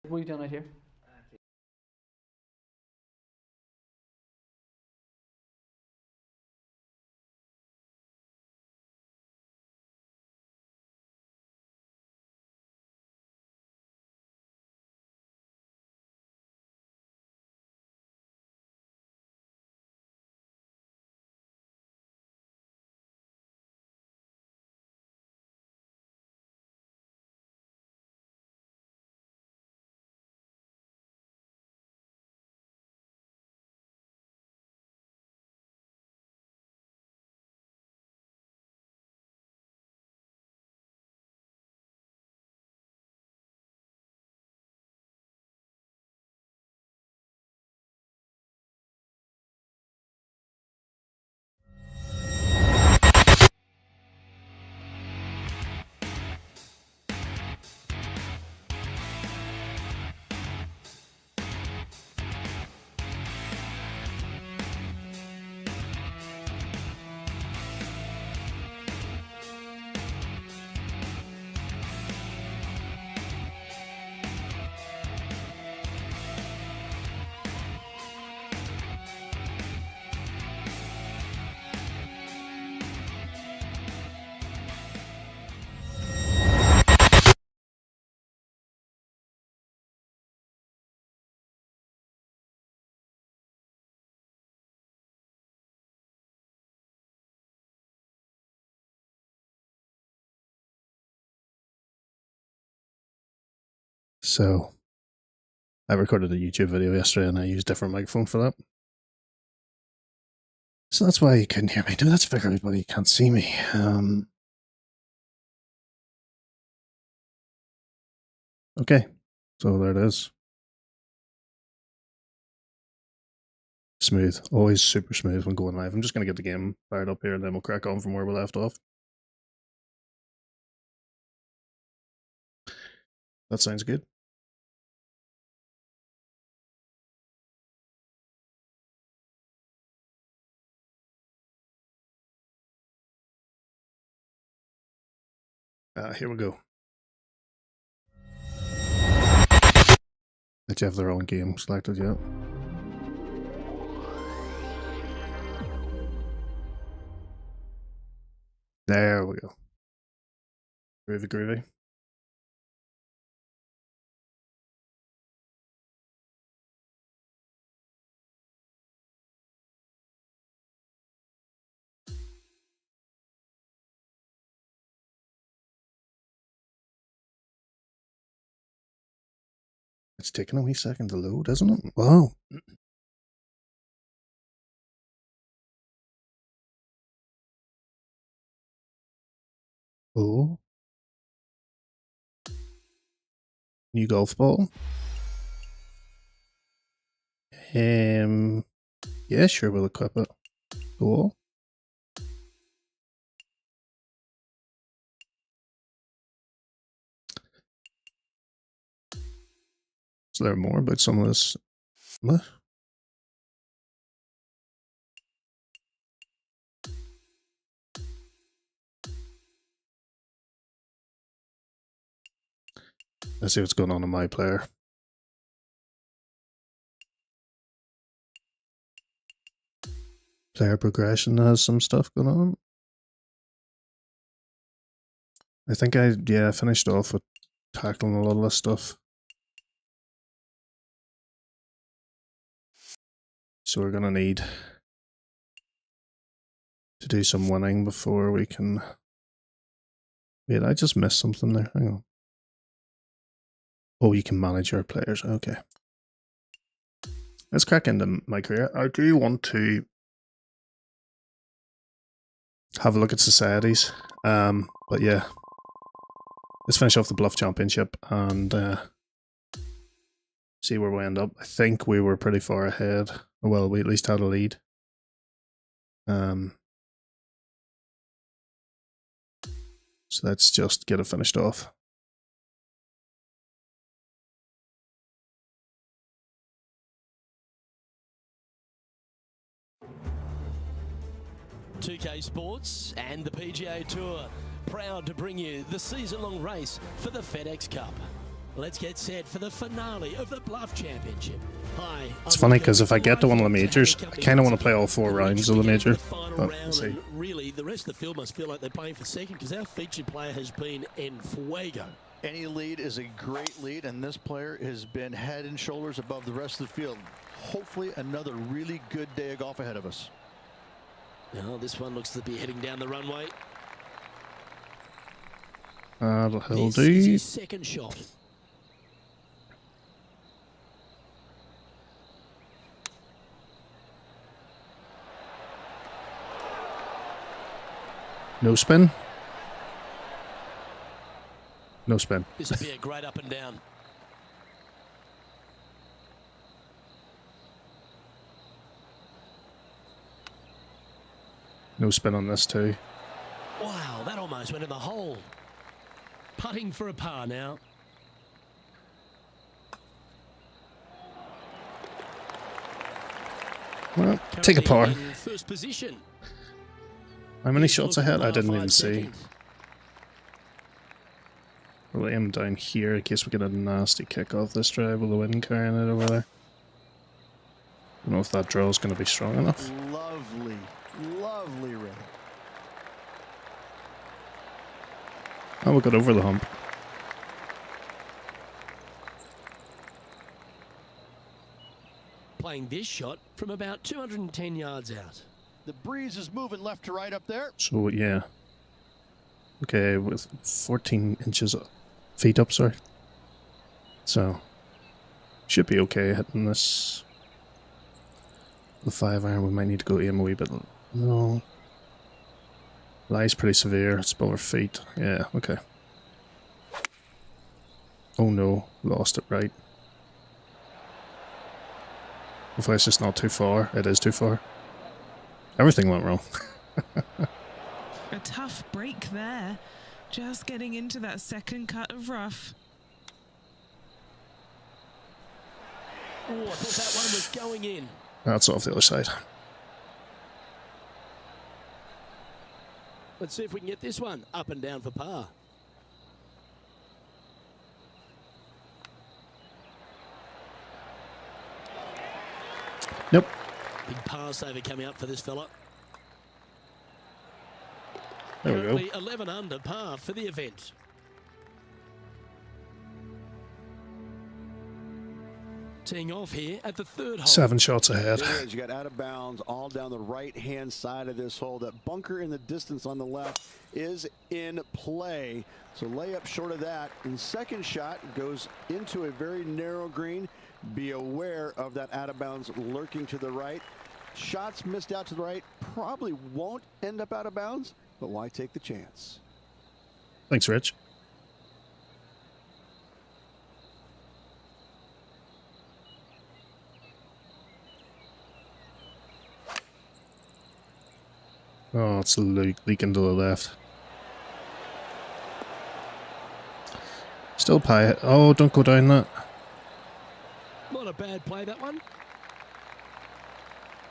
What are you doing out here? So I recorded a YouTube video yesterday and I used a different microphone for that. So that's why you couldn't hear me. No, that's for everybody. You can't see me. Okay, so there it is. Smooth. Always super smooth when going live. I'm just going to get the game fired up here and then we'll crack on from where we left off. That sounds good. Here we go. Did you have the wrong game selected yet? There we go. Groovy, groovy. It's taking a wee second to load, isn't it? Wow. Oh. New golf ball. Yeah, sure, we'll equip it. Cool. Is there more about some of this? What? Let's see what's going on in my player. Player progression has some stuff going on. I think I finished off with tackling a lot of this stuff. So we're gonna need to do some winning before we can... Wait, I just missed something there. Hang on. Oh, you can manage your players. Okay. Let's crack into my career. I do want to have a look at societies. But yeah. Let's finish off the Bluff Championship and see where we end up. I think we were pretty far ahead. Well, we at least had a lead. So let's just get it finished off. .2K Sports and the PGA Tour, proud to bring you the season-long race for the FedEx Cup. Let's get set for the finale of the Bluff Championship. Hi, It's funny because if I get to one of the majors, I kind of want to play all 4 rounds of the major. But we'll see. Really, the rest of the field must feel like they're playing for second because our featured player has been en fuego. Any lead is a great lead, and this player has been head and shoulders above the rest of the field. Hopefully another really good day of golf ahead of us. Now this one looks to be heading down the runway. That'll This do. is his second shot. No spin. No spin. This will be a great up and down. No spin on this too. Wow, that almost went in the hole. Putting for a par now. Well, take a par. Currently in first position. How many shots I had? I didn't even 5 see. seconds. We'll aim down here in case we get a nasty kick off this drive with the wind carrying it over there. Don't know if that draw is going to be strong enough. Lovely, lovely ring. Oh, we got over the hump. Playing this shot from about 210 yards out. The breeze is moving left to right up there. So, yeah. Okay, with 14 inches feet up, sorry. So, should be okay hitting this. The 5-iron, we might need to go aim a wee bit. No. Lie's pretty severe. It's above our feet. Yeah, okay. Oh no, lost it right. Hopefully it's just not too far. It is too far. Everything went wrong. A tough break there. Just getting into that second cut of rough. Oh, I thought that one was going in. That's off the other side. Let's see if we can get this one up and down for par. Nope. Big par saver coming up for this fella. There we go. Currently 11 under par for the event. Teeing off here at the third hole. 7 shots ahead. There it is. You got out of bounds all down the right-hand side of this hole. That bunker in the distance on the left is in play. So lay up short of that. And second shot goes into a very narrow green. Be aware of that out of bounds lurking to the right. Shots missed out to the right probably won't end up out of bounds, but why take the chance? Thanks, Rich. Oh, it's leaking to the left. Still pie it. Oh, don't go down that. Not a bad play, that one.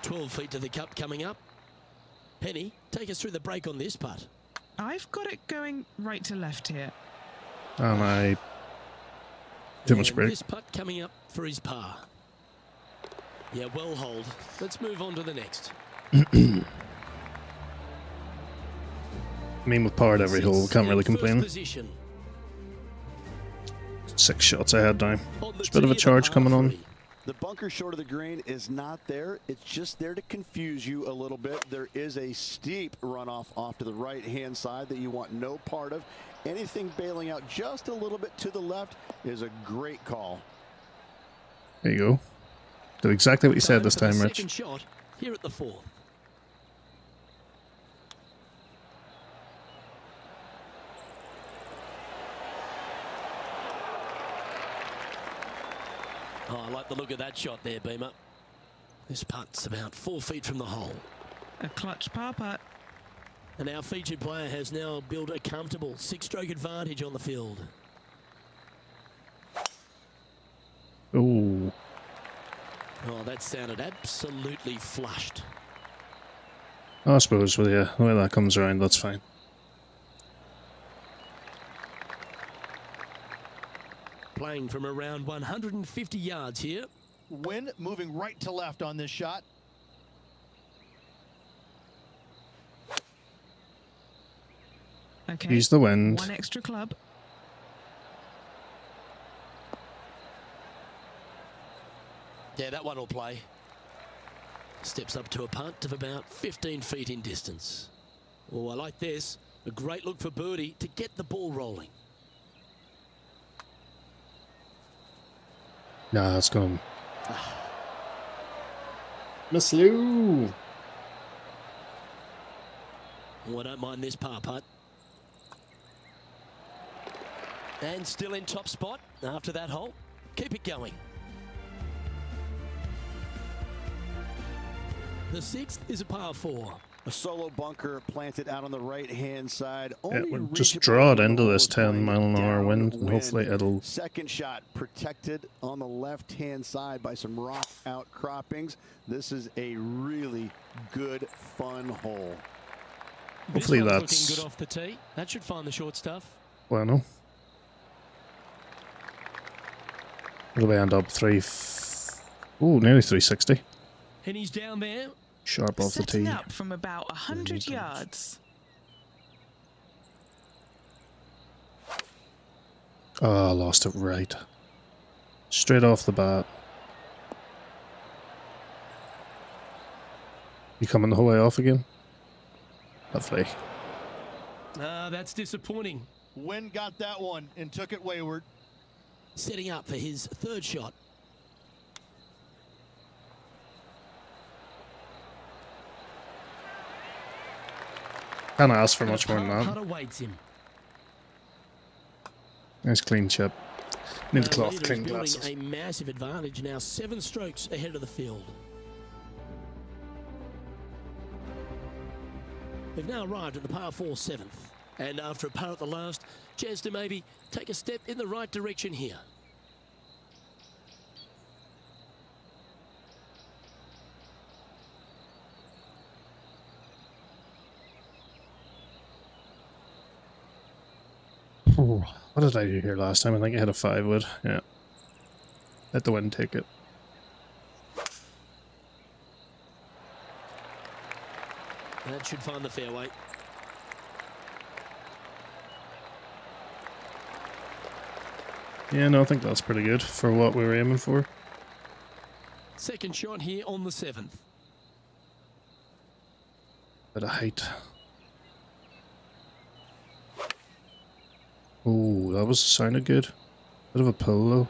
12 feet to the cup coming up. Penny, take us through the break on this putt. I've got it going right to left here. And I... Too much And break. This putt coming up for his par. Yeah, well hold. Let's move on to the next. I mean, with par at every hole, we can't really In first complain. position. 6 shots ahead now. On the There's a bit of a tee, charge the coming par on. 3. The bunker short of the green is not there. It's just there to confuse you a little bit. There is a steep runoff off to the right-hand side that you want no part of. Anything bailing out just a little bit to the left is a great call. There you go. Did exactly what you said this for the time, Rich. Second shot here at the 4th. Oh, I like the look of that shot there, Beamer. This putt's about 4 feet from the hole. A clutch par putt. And our featured player has now built a comfortable 6-stroke advantage on the field. Oh, Oh, that sounded absolutely flushed. I suppose, well, yeah, the way that comes around, that's fine. playing from around 150 yards here. Wynn moving right to left on this shot. Okay. Use the wind. One extra club. Yeah, that one will play. Steps up to a punt of about 15 feet in distance. Oh, I like this. A great look for birdie to get the ball rolling. Nah, it's gone. Miss Lou. Oh, I don't mind this par putt. And still in top spot after that hole. Keep it going. The sixth is a par 4. A solo bunker planted out on the right-hand side. Yeah, Only we'll just reachable draw it when into the this hole is 10 mile an hour wind, and downwind. hopefully it'll... Second shot protected on the left-hand side by some rock outcroppings. This is a really good, fun hole. Hopefully This one's that's... looking good off the tee. That should find the short stuff. Bueno. It'll end up nearly 360. And he's down there. Sharp off the Setting tee. up from about 100 yards. Oh, I lost it right. Straight off the bat. You coming the whole way off again? Lovely. That's disappointing. Wynn got that one and took it wayward. Setting up for his third shot. Can't ask for much more than Putt that. awaits him. Nice clean chip. Need the The cloth leader clean is building glasses. a massive advantage now, 7 strokes ahead of the field. They've now arrived at the par 4 7th. And after a par at the last, chance to maybe take a step in the right direction here. Ooh, what did I do here last time? I think I had a 5-wood. Yeah. Let the wind take it. That should find the fairway. Yeah, no, I think that's pretty good for what we were aiming for. Second shot here on the 7th. Bit of height. Oh, that was sounded good. Bit of a pull though.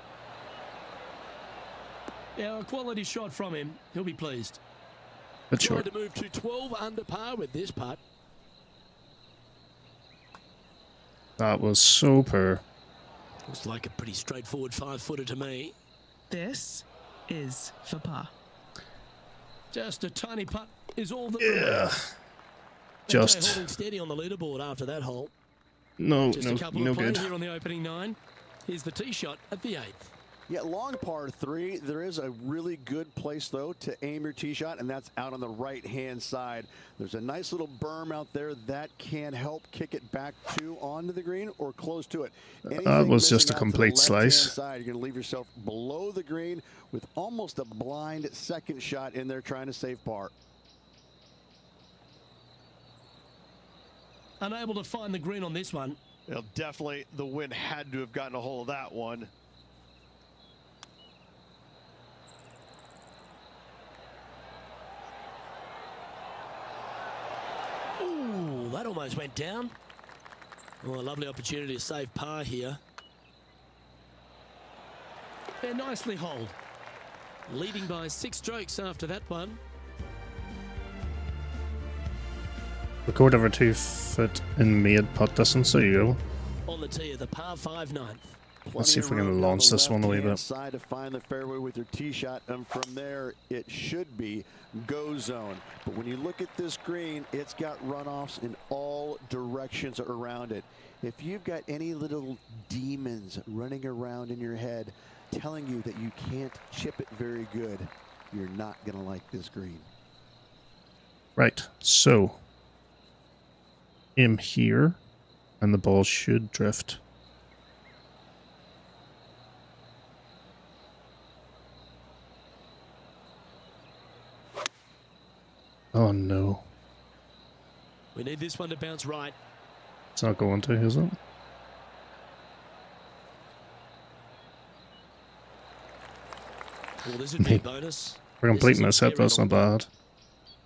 Yeah, a quality shot from him. He'll be pleased. Bit Trying short. to move to 12 under par with this putt. That was so poor. Looks like a pretty straightforward 5-footer to me. This is for par. Just a tiny putt is all that Yeah. Okay, Just holding steady on the leaderboard after that hole. no, Just a couple no of play good. here on the opening 9. Here's the tee shot at the 8th. Yeah, long par 3. There is a really good place, though, to aim your tee shot, and that's out on the right-hand side. There's a nice little berm out there that can help kick it back to onto the green or close to it. That was just a missing out to the complete left-hand slice. side, you're going to leave yourself below the green with almost a blind second shot in there trying to save par. Unable to find the green on this one. Well, definitely the wind had to have gotten a hold of that one. Ooh, that almost went down. Oh, a lovely opportunity to save par here. Yeah, nicely holed. Leading by 6 strokes after that one. Record over 2 foot in mid putt distance. There you go. On the tee of the par 5 9th. Let's see if we Plenty of can room launch on the this one a wee left-hand bit. side to find the fairway with your tee shot, and from there it should be go zone. But when you look at this green, it's got runoffs in all directions around it. If you've got any little demons running around in your head telling you that you can't chip it very good, you're not going to like this green. Right, so aim here, and the ball should drift. Oh no. We need this one to bounce right. It's not going to, is it? Well, this would be a bonus. We're completing this hit, that's not bad.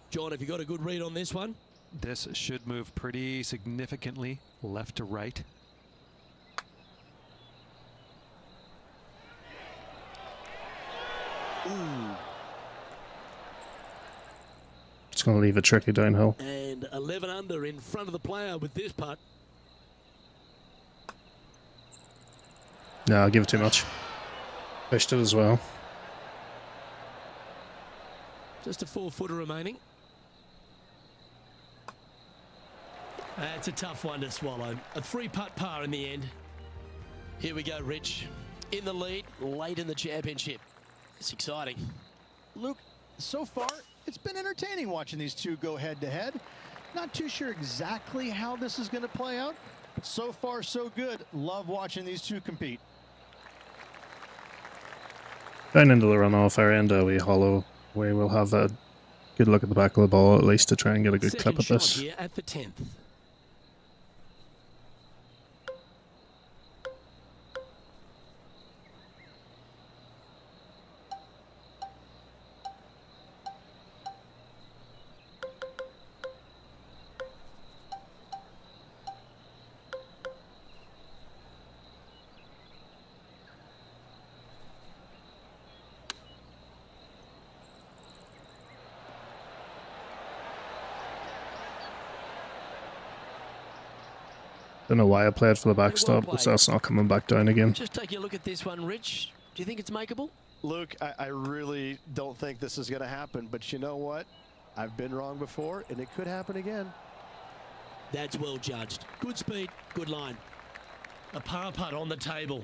John, have you got a good read on this one? This should move pretty significantly left to right. Ooh. It's going to leave it tricky downhill. And 11 under in front of the player with this putt. No, I'll give it too much. Pushed it as well. Just a 4-footer remaining. That's a tough one to swallow. A 3-putt par in the end. Here we go, Rich. In the lead, late in the championship. It's exciting. Luke, so far, it's been entertaining watching these two go head-to-head. Not too sure exactly how this is going to play out, but so far, so good. Love watching these two compete. Down into the runoff area and a wee hollow. We will have a good look at the back of the ball at least to try and get a good clip of this. Here at the 10th. Don't know why I played for the backstop, but that's not coming back down again. Just take a look at this one, Rich. Do you think it's makeable? Luke, I really don't think this is going to happen, but you know what? I've been wrong before, and it could happen again. That's well judged. Good speed, good line. A par putt on the table.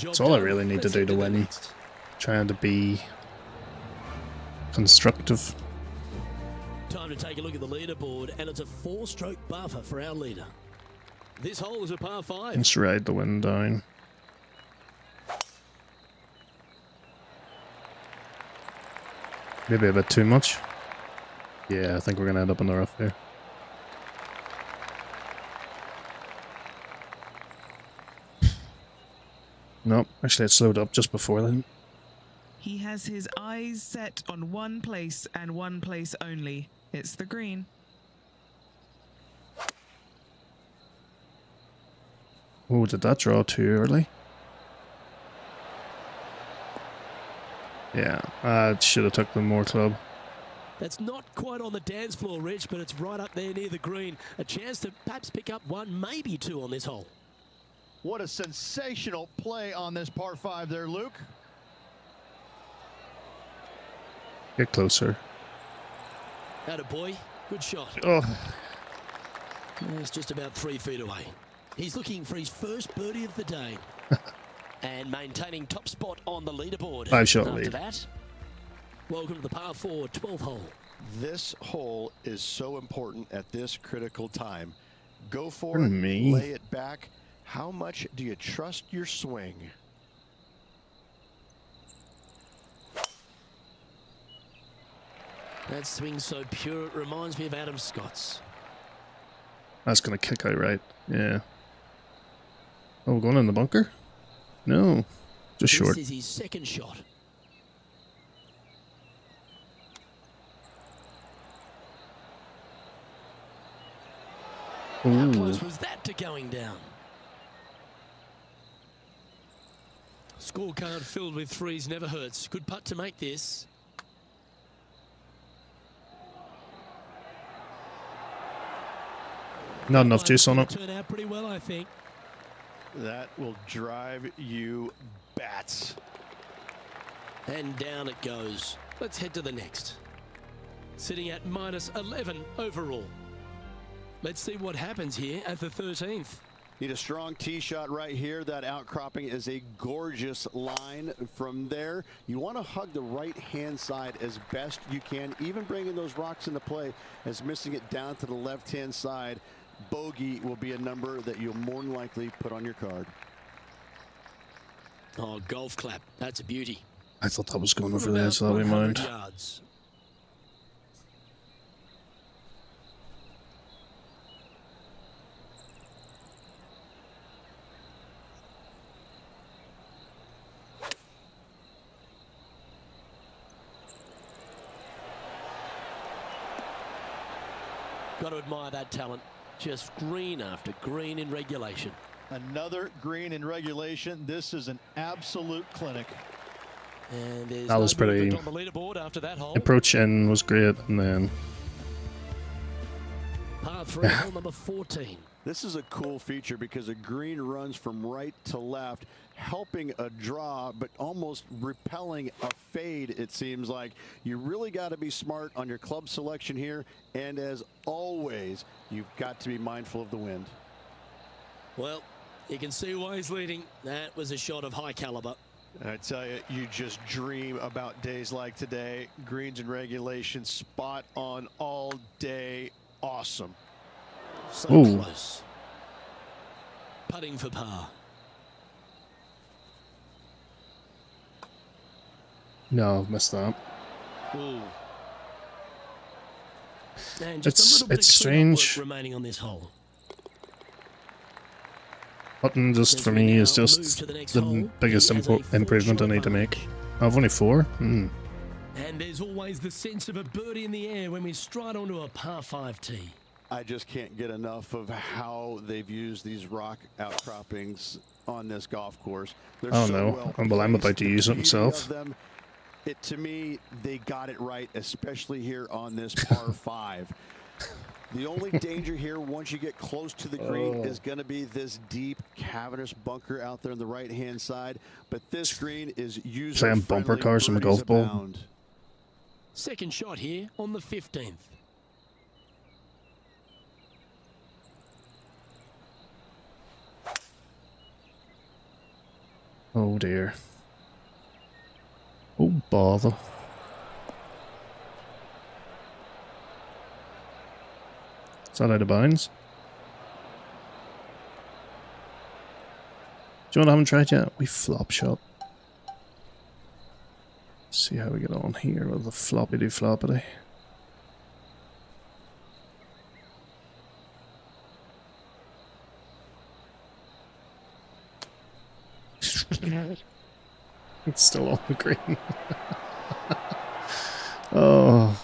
That's all I really need to do to win. Trying to be constructive. Time to take a look at the leaderboard, and it's a 4-stroke buffer for our leader. This hole is a par 5. Let's ride the wind down. Maybe a bit too much. Yeah, I think we're going to end up in the rough here. Nope, actually it slowed up just before then. He has his eyes set on one place and one place only. It's the green. Oh, did that draw too early? Yeah, I should have took the more club. That's not quite on the dance floor, Rich, but it's right up there near the green. A chance to perhaps pick up one, maybe two on this hole. What a sensational play on this par 5 there, Luke. Get closer. Attaboy, good shot. Oh, It's just about 3 feet away. He's looking for his first birdie of the day. And maintaining top spot on the leaderboard. 5-shot After lead. that, welcome to the par 4 12th hole. This hole is so important at this critical time. Go for Pardon it, me. lay it back. How much do you trust your swing? That swing so pure, it reminds me of Adam Scott's. that's going to kick out right. Yeah. Oh, we're going in the bunker? No, just short. This is his second shot. How Ooh. close was that to going down? Scorecard filled with threes never hurts. Good putt to make this. Not enough juice on it. Turn out pretty well, I think. That will drive you bats. And down it goes. Let's head to the next. Sitting at minus 11 overall. Let's see what happens here at the 13th. Need a strong tee shot right here. That outcropping is a gorgeous line. From there, you want to hug the right-hand side as best you can, even bringing those rocks into play, as missing it down to the left-hand side. Bogey will be a number that you'll more than likely put on your card. Oh, golf clap. That's a beauty. I thought that was going over From there, about so that'll be 100 mind. yards. Got to admire that talent. Just green after green in regulation. Another green in regulation. This is an absolute clinic. And there's That was no pretty- movement on the leaderboard after that hole. Approach in was great, and then Par 3, hole number 14. This is a cool feature because a green runs from right to left, helping a draw, but almost repelling a fade, it seems like. You really got to be smart on your club selection here, and as always, you've got to be mindful of the wind. Well, you can see why he's leading. That was a shot of high caliber. I tell you, you just dream about days like today. Greens and regulation, spot on all day. Awesome. So Ooh. close. Putting for par. no, missed that. Ooh. And just a little bit It's of clean-up work strange. remaining on this hole. Putting just As for we me now is just move to the next the hole, biggest he has a improvement I four-shot need to make. advantage. I've only 4. And there's always the sense of a birdie in the air when we stride onto a par 5 tee. I just can't get enough of how they've used these rock outcroppings on this golf course. They're Oh, so no. well Well, I'm about placed. to The use it beauty myself. of them, to me, they got it right, especially here on this par 5. The only danger here, once you get close to the green, is going to be this deep, cavernous bunker out there on the right-hand side. But this green is user-friendly. bumper cars from a birdies golf ball. abound. Second shot here on the 15th. Oh dear. Oh bother. Is that out of bounds? Do you want to haven't tried yet? We flop shot. See how we get on here with the floppity floppity. It's still on the green. Oh.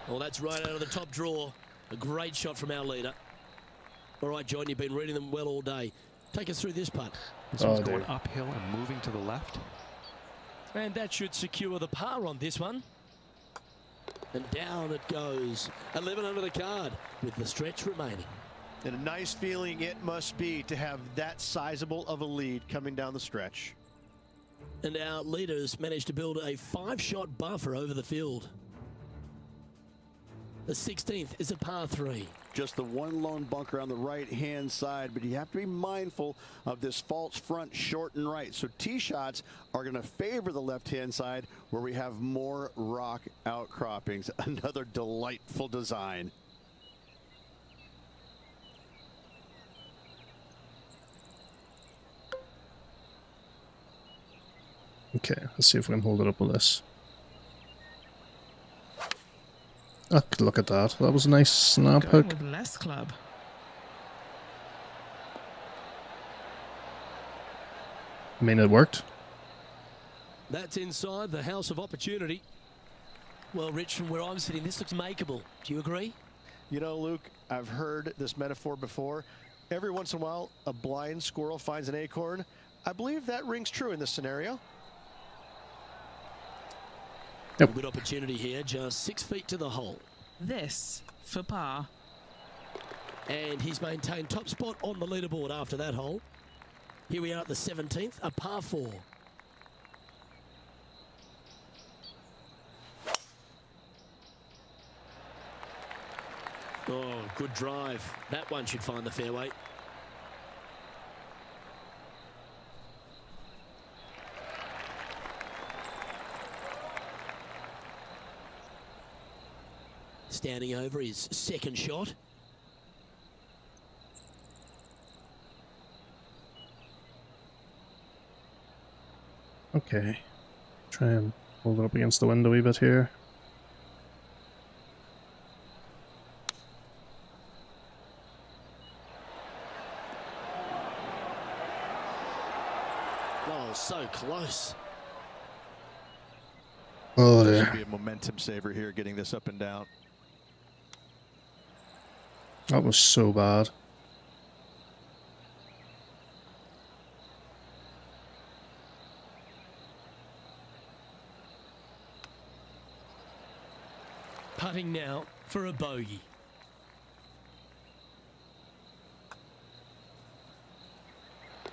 Well, that's right out of the top drawer. A great shot from our leader. All right, John, you've been reading them well all day. Take us through this putt. This one's dear. going uphill and moving to the left. And that should secure the par on this one. And down it goes. 11 under the card with the stretch remaining. And a nice feeling it must be to have that sizable of a lead coming down the stretch. And our leaders managed to build a 5-shot buffer over the field. The 16th is a par 3. Just the one lone bunker on the right-hand side, but you have to be mindful of this false front short and right. So tee shots are going to favor the left-hand side where we have more rock outcroppings. Another delightful design. Okay, let's see if we can hold it up with this. Oh, look at that. That was a nice snap Going hook. with less club. I mean, it worked. That's inside the house of opportunity. Well, Rich, from where I'm sitting, this looks makeable. Do you agree? You know, Luke, I've heard this metaphor before. Every once in a while, a blind squirrel finds an acorn. I believe that rings true in this scenario. Yep. Good opportunity here, just 6 feet to the hole. This for par. And he's maintained top spot on the leaderboard after that hole. Here we are at the 17th, a par 4. Oh, good drive. That one should find the fairway. Standing over his second shot. Okay. Try and hold it up against the window a wee bit here. Oh, so close. Oh This dear. should be a momentum saver here, getting this up and down. That was so bad. Putting now for a bogey.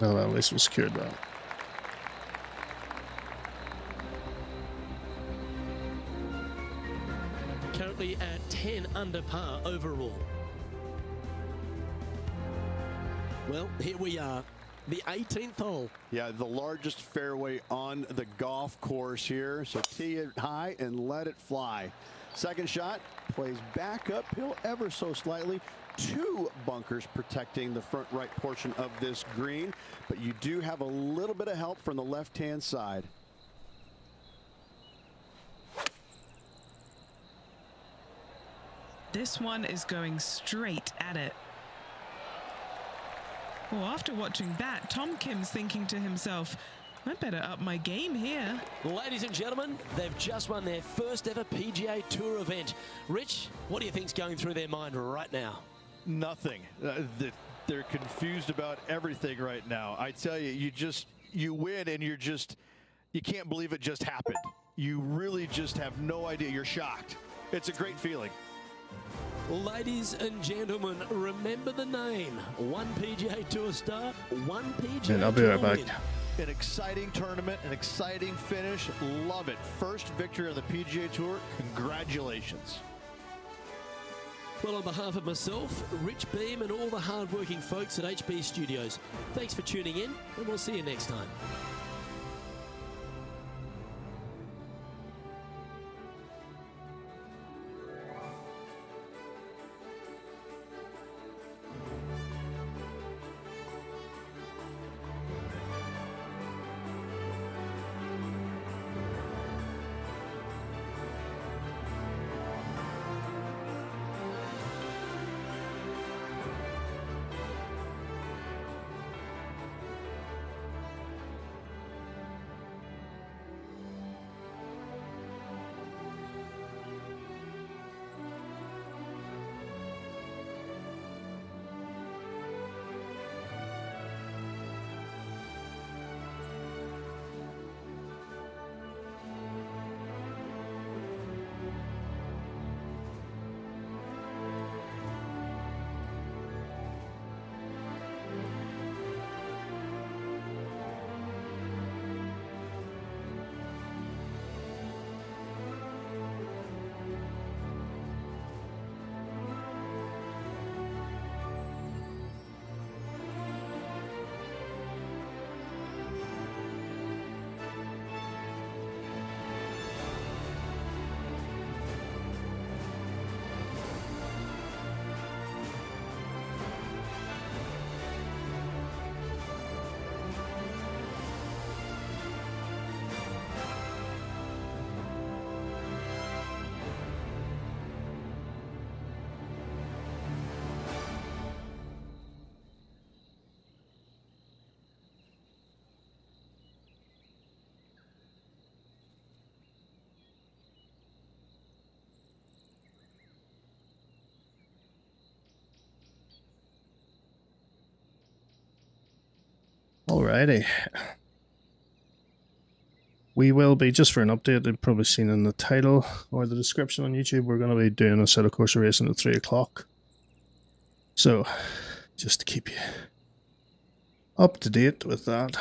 Oh, well, at least we secured that. Currently at 10 under par overall. Well, here we are, the 18th hole. Yeah, the largest fairway on the golf course here. So tee it high and let it fly. Second shot plays back uphill ever so slightly. 2 bunkers protecting the front right portion of this green, but you do have a little bit of help from the left-hand side. This one is going straight at it. Well, after watching that, Tom Kim's thinking to himself, I better up my game here. Ladies and gentlemen, they've just won their first ever PGA Tour event. Rich, what do you think's going through their mind right now? Nothing. They're confused about everything right now. I tell you, you win and you can't believe it just happened. You really just have no idea. You're shocked. It's a great feeling. Ladies and gentlemen, remember the name. 1 PGA Tour start, 1 PGA And I'll be Tour right back. win. An exciting tournament, an exciting finish. Love it. First victory on the PGA Tour. Congratulations. Well, on behalf of myself, Rich Beam, and all the hard-working folks at HB Studios, thanks for tuning in, and we'll see you next time. Alrighty. We will be, just for an update, you've probably seen in the title or the description on YouTube, we're going to be doing a Assetto Corsa racing at 3 o'clock. So, just to keep you up to date with that.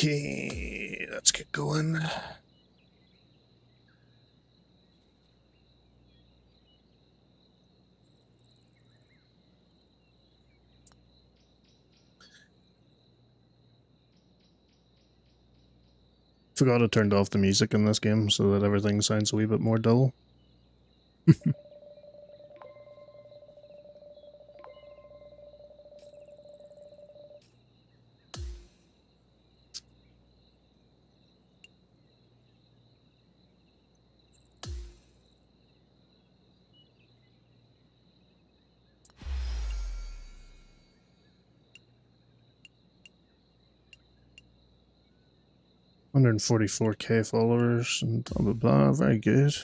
Okay, let's get going. Forgot I turned off the music in this game so that everything sounds a wee bit more dull. $144K followers and blah blah blah. Very good.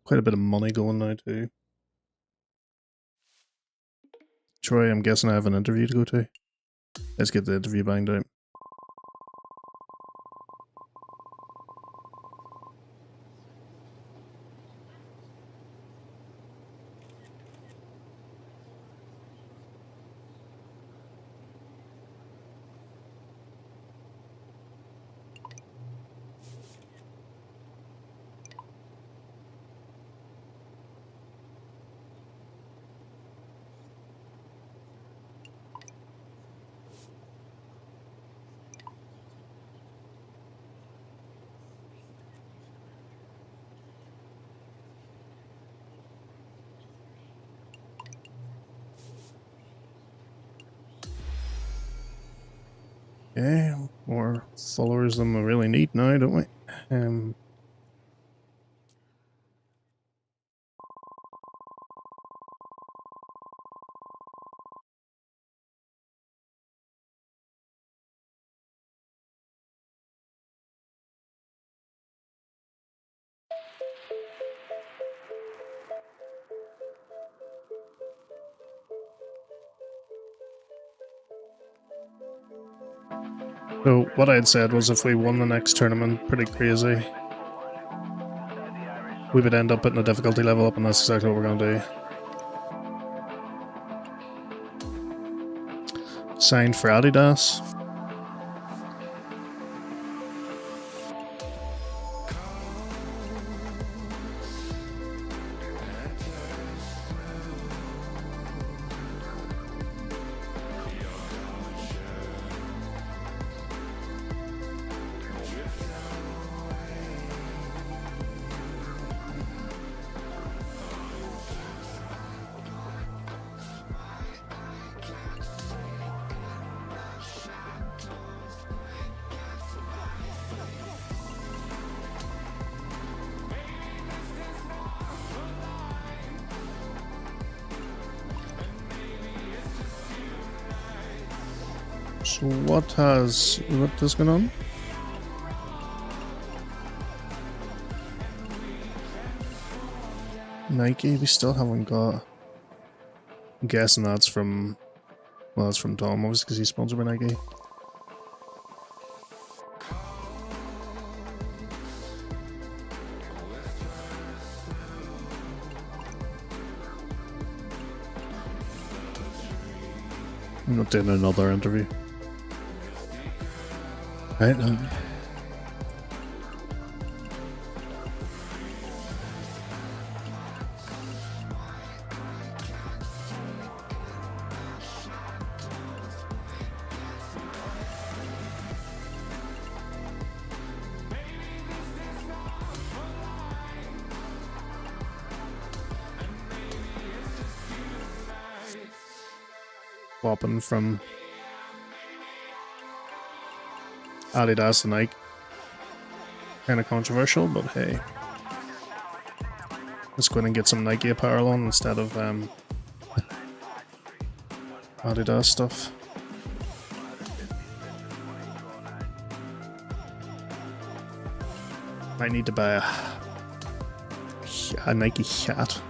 Quite a bit of money going now too. Troy, I'm guessing I have an interview to go to. Let's get the interview banged out. Okay, more followers than we really need now, don't we? So what I had said was if we won the next tournament pretty crazy, we would end up putting a difficulty level up, and that's exactly what we're going to do. Signed for Adidas. So what has gone on? Nike, we still haven't got. I'm guessing that's from, well, that's from Tom, obviously, because he's sponsored by Nike. I'm not doing another interview. Right now. Swapping from Adidas to Nike. Kind of controversial, but hey. Let's go in and get some Nike apparel on instead of Adidas stuff. Might need to buy a Nike hat.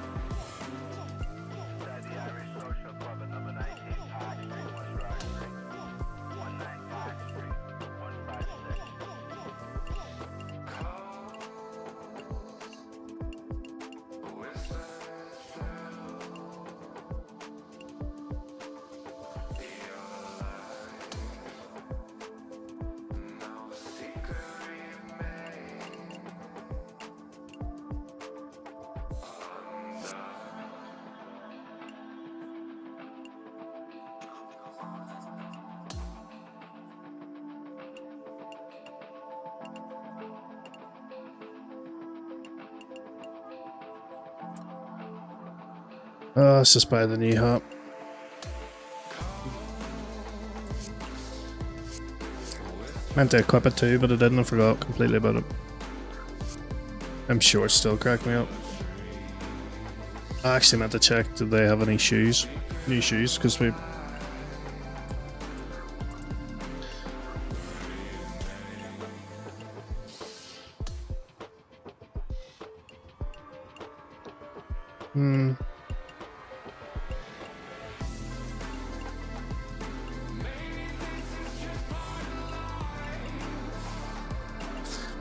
Oh, it's just by the knee hat. Meant to equip it too, but I didn't. I forgot completely about it. I'm sure it still cracked me up. I actually meant to check, did they have any shoes? New shoes, because we...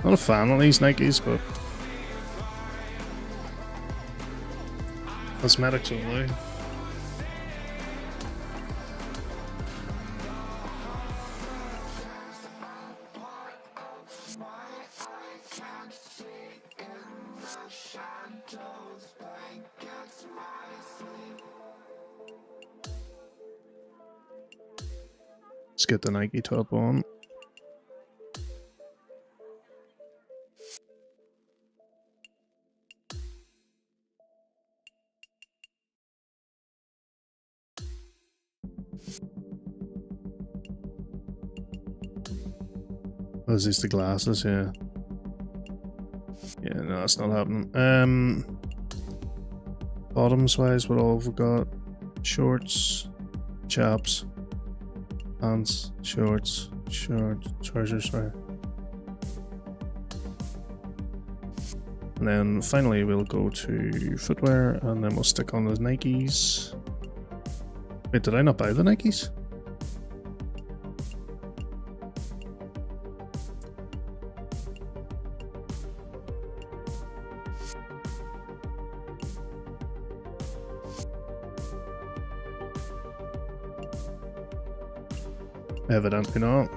Not a fan of these Nikes, but... cosmetics only. Let's get the Nike top on. Oh, is this the glasses? Yeah. Yeah, no, that's not happening. Bottoms wise, what all have we got? Shorts, chaps, pants, shorts, trousers, sorry. And then finally we'll go to footwear, and then we'll stick on the Nikes. Wait, did I not buy the Nikes? Evidently not.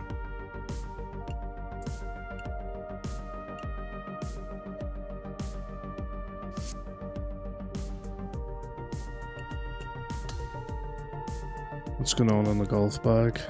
What's going on in the golf bag?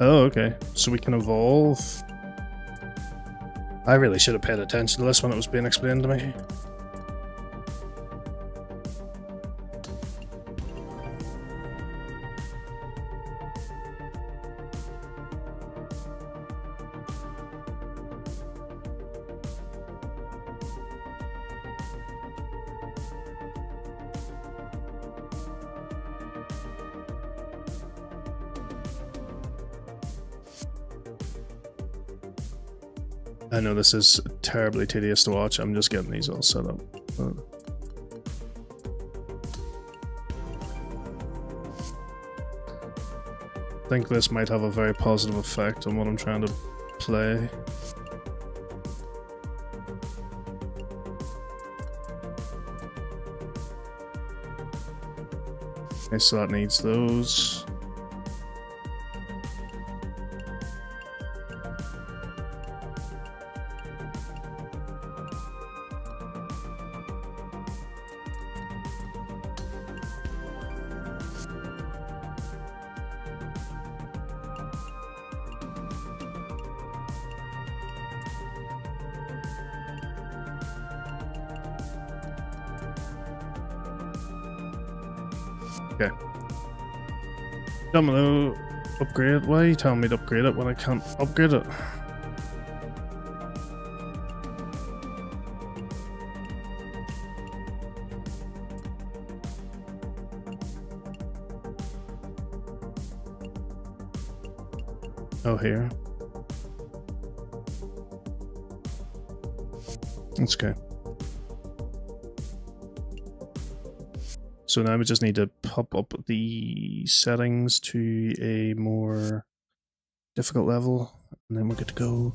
Oh, okay. So we can evolve. I really should have paid attention to this when it was being explained to me. I know this is terribly tedious to watch. I'm just getting these all set up. I think this might have a very positive effect on what I'm trying to play. Okay, so that needs those. Okay. Domino, upgrade. Why are you telling me to upgrade it when I can't upgrade it? Oh, here. That's okay. So now we just need to pop up the settings to a more difficult level, and then we're good to go.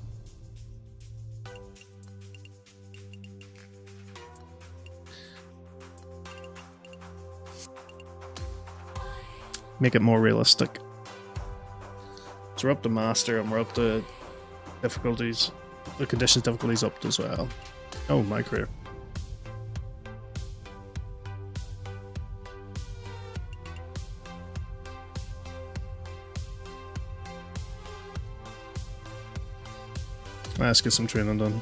make it more realistic. So we're up to master and we're up to difficulties. The conditions difficulties up as well. Oh, my career. Let's get some training done.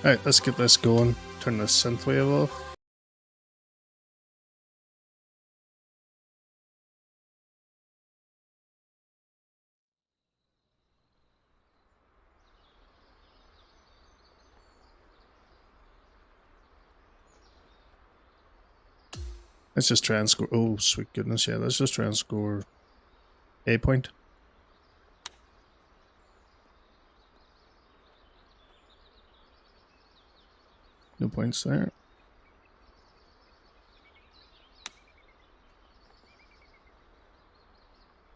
Alright, let's get this going. Turn the synth wave off. Let's just try and score. Oh, sweet goodness, yeah, let's just try and score a point. No points there.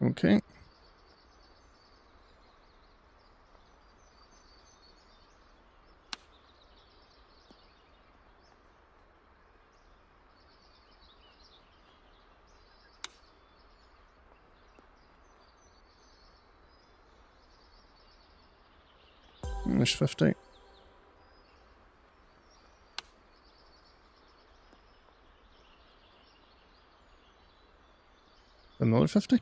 Okay. There's 50. Another 50.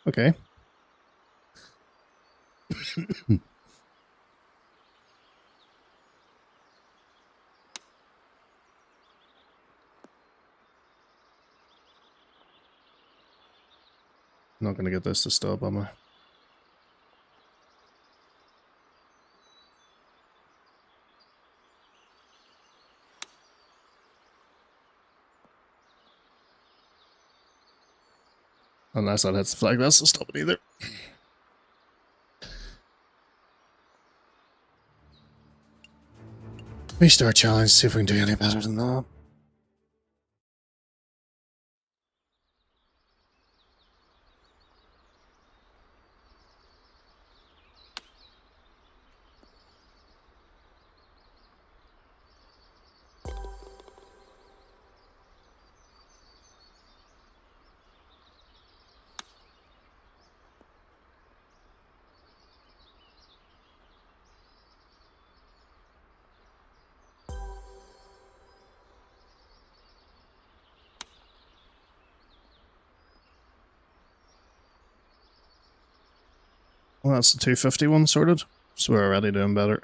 Okay. Not gonna get this to stop, am I? Unless that hits the flag, that's to stop it either. Restart challenge, see if we can do any better than that. Well, that's the 250 one sorted, so we're already doing better.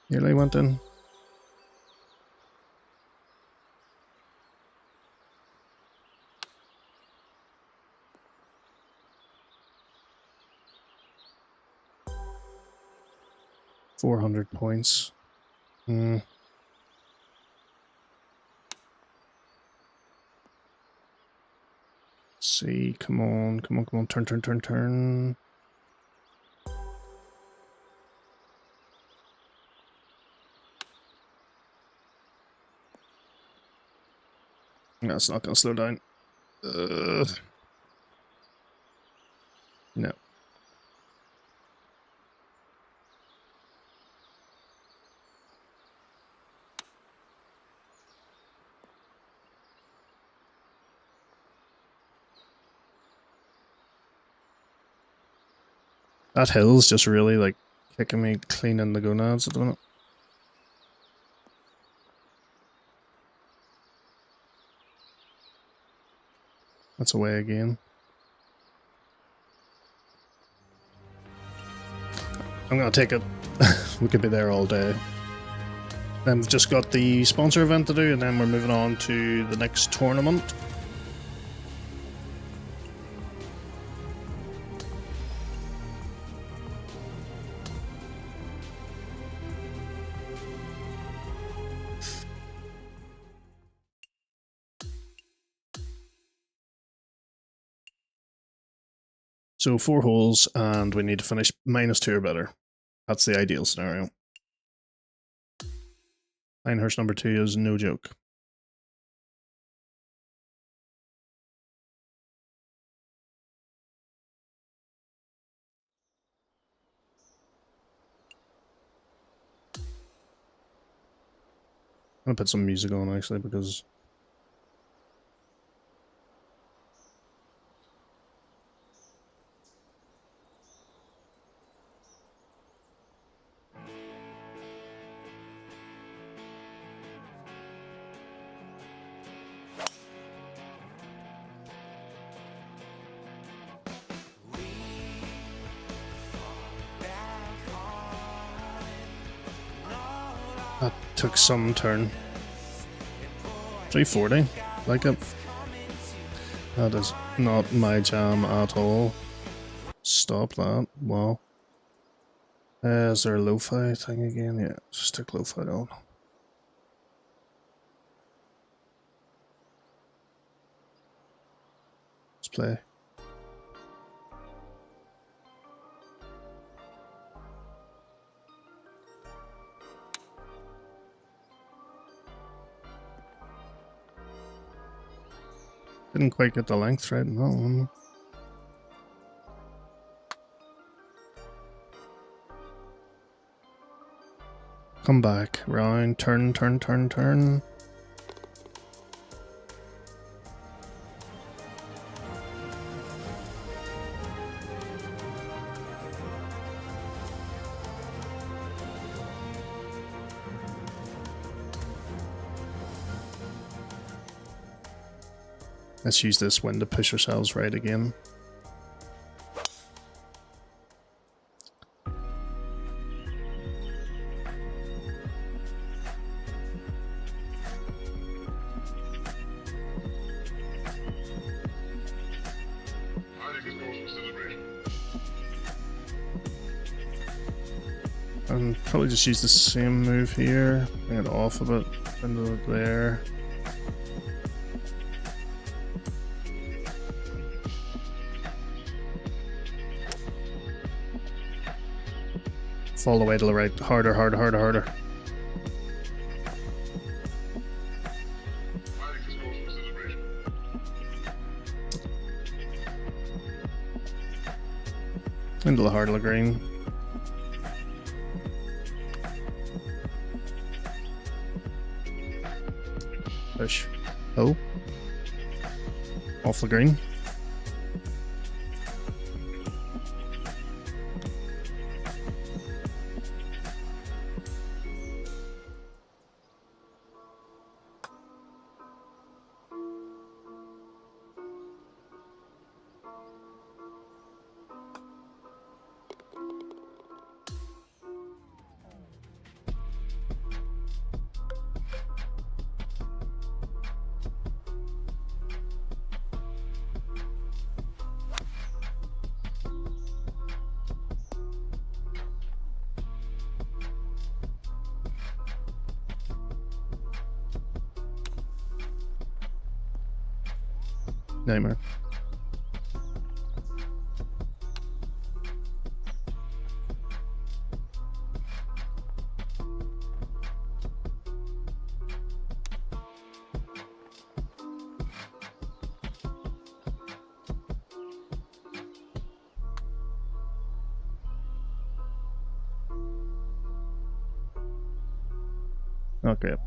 Nearly went in. £400. See, come on, come on, come on, turn, turn, turn, turn. That's not going to slow down. No. That hill's just really like kicking me clean in the gonads at the minute. That's away again. I'm gonna take it. We could be there all day. Then we've just got the sponsor event to do, and then we're moving on to the next tournament. So 4 holes, and we need to finish -2 or better. That's the ideal scenario. Pinehurst number 2 is no joke. I'm gonna put some music on actually because that took some turn. 340, like it. That is not my jam at all. Stop that. Wow. Is there a lo-fi thing again? Yeah, just stick lo-fi on. Let's play. Didn't quite get the length right in that one. Come back, round, turn, turn, turn, turn. Let's use this wind to push ourselves right again. And probably just use the same move here. Bring it off a bit into there. Fall the way to the right. Harder, harder, harder, harder. Into the heart of the green. Push. Oh. Off the green. Nightmare. Not great.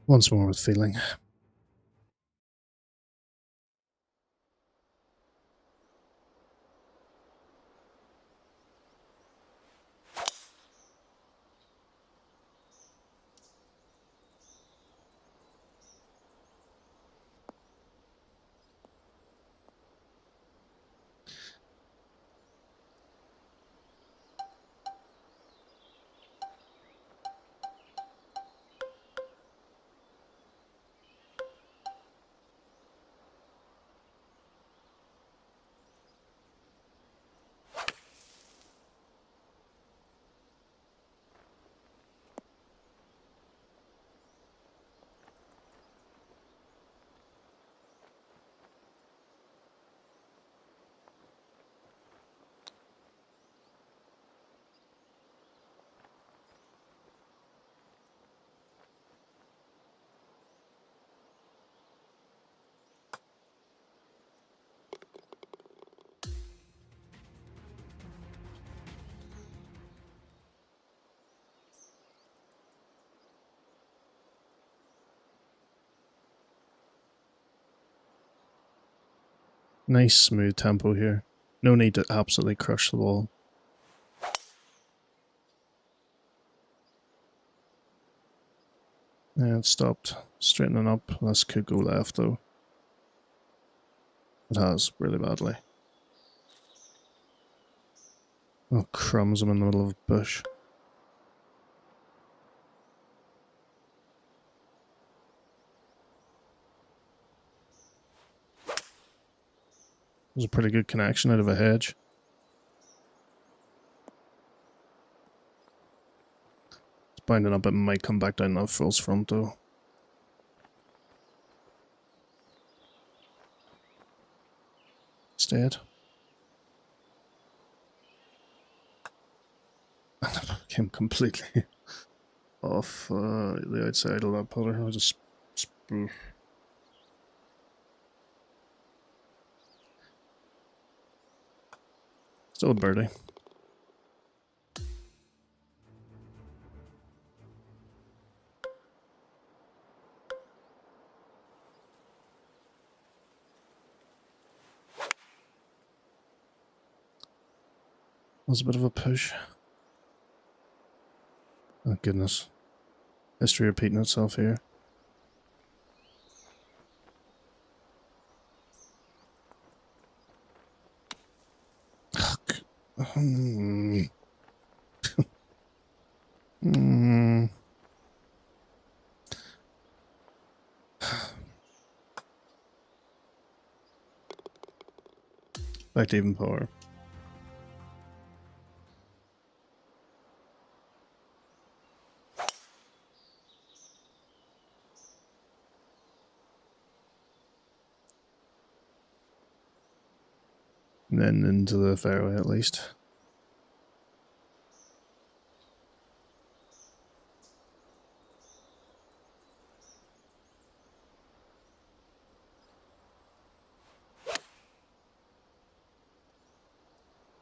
Once more with feeling. Nice smooth tempo here. No need to absolutely crush the ball. And it stopped straightening up. This could go left though. It has really badly. Oh crumbs, I'm in the middle of a bush. There's a pretty good connection out of a hedge. It's binding up, it might come back down that false front though. Stayed. Came completely off the outside of that putter. I just still a birdie. Was a bit of a push. Oh goodness. History repeating itself here. Back to even power. And then into the fairway at least.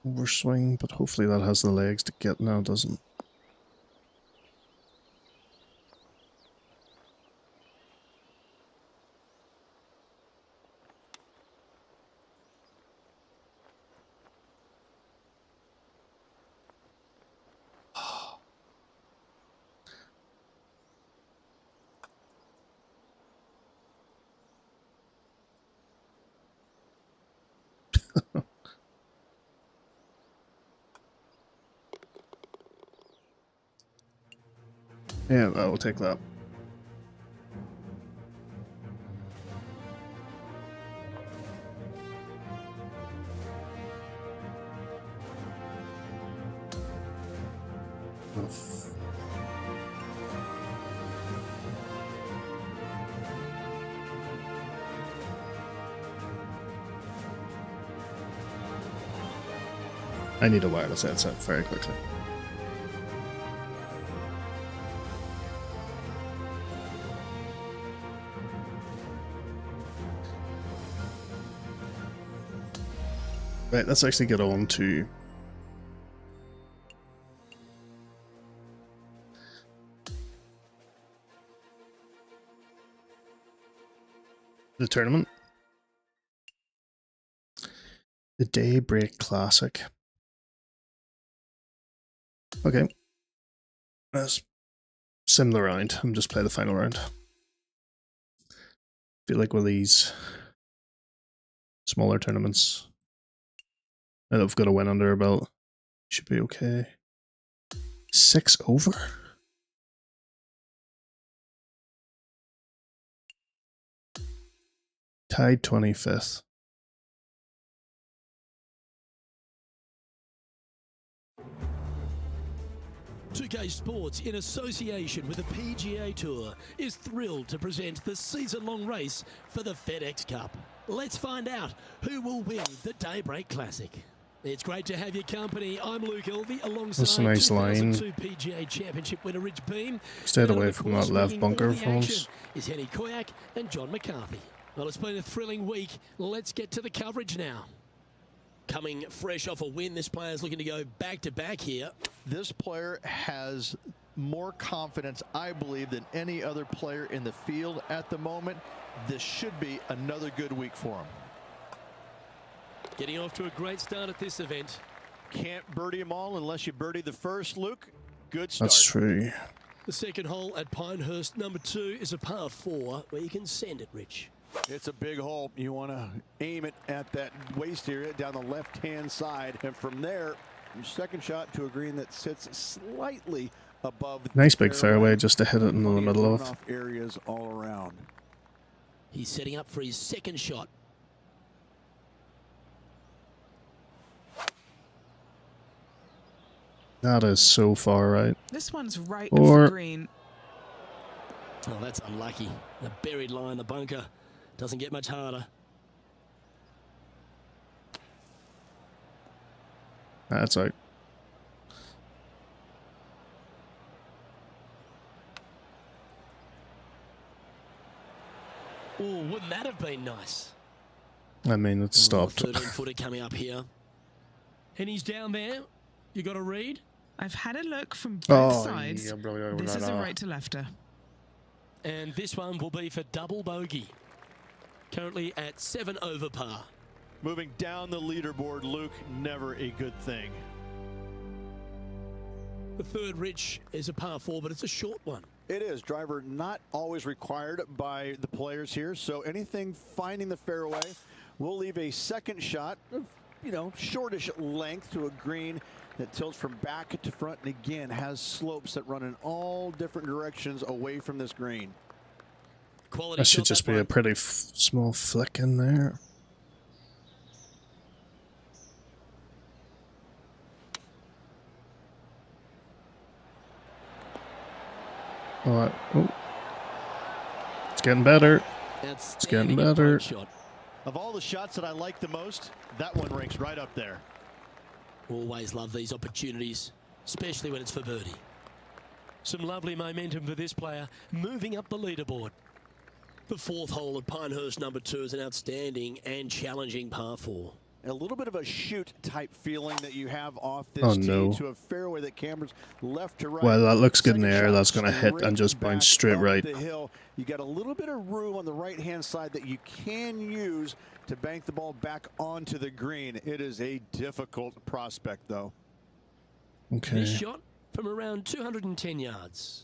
Overswing, but hopefully that has the legs to get now, doesn't. Yeah, I will take that. I need a wireless headset very quickly. Right, let's actually get on to the tournament. The Daybreak Classic. Okay. Let's sim the round and just play the final round. Feel like with these smaller tournaments, now that we've got a win under our belt, should be okay. 6 over? Tied 25th. Tissot Sports, in association with the PGA Tour, is thrilled to present the season-long race for the FedEx Cup. Let's find out who will win the Daybreak Classic. It's great to have your company. I'm Luke Elvey alongside That's a nice 2002 line. PGA Championship winner Rich Beam. Stayed And away of from course, that left leading bunker all the for once. action is Henny Koyak and John McCarthy. Well, it's been a thrilling week. Let's get to the coverage now. Coming fresh off a win, this player's looking to go back-to-back here. This player has more confidence, I believe, than any other player in the field at the moment. This should be another good week for him. Getting off to a great start at this event. Can't birdie them all unless you birdie the first, Luke. Good start. That's true. The second hole at Pinehurst, number 2, is a par 4 where you can send it, Rich. It's a big hole. You want to aim it at that waist area down the left-hand side. And from there, your second shot to a green that sits slightly above the Nice big fairway just to hit it in the middle of it. runoff areas all around. He's setting up for his second shot. That is so far right. This one's right Or- of the green. Oh, that's unlucky. The buried line, the bunker. Doesn't get much harder. That's out. Oh, wouldn't that have been nice? I mean, it's stopped. 13-footer coming up here. And he's down there. You got a read? I've had a look from both Oh, sides. yeah, brilliant. This is a right to lefter. And this one will be for double bogey. Currently at 7 over par. Moving down the leaderboard, Luke, never a good thing. The third, Rich, is a par 4, but it's a short one. It is. Driver not always required by the players here. So anything finding the fairway, we'll leave a second shot of, shortish length to a green that tilts from back to front and again has slopes that run in all different directions away from this green. Quality That should shot, just that be a one. pretty small flick in there. Alright. Oh. It's getting better. Outstanding getting better. approach shot. Of all the shots that I like the most, that one ranks right up there. Always love these opportunities, especially when it's for birdie. Some lovely momentum for this player, moving up the leaderboard. The fourth hole at Pinehurst, number 2, is an outstanding and challenging par 4. A little bit of a shoot type feeling that you have off this Oh, tee no. to a fairway that cameras left to right. Well, that looks good in the Second air. shot That's going to hit straight and just bounce back straight up right. the hill. You got a little bit of room on the right-hand side that you can use to bank the ball back onto the green. It is a difficult prospect, though. Okay. This shot from around 210 yards.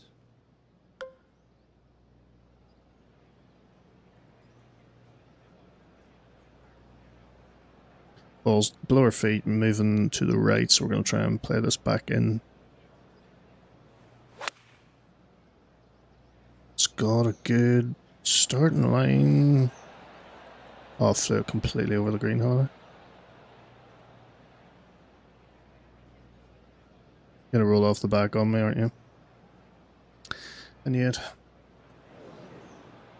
Ball's below our feet, moving to the right, so we're going to try and play this back in. got a good starting line. Oh, flew completely over the green, haven't I? Gonna roll off the back on me, aren't you? And yet,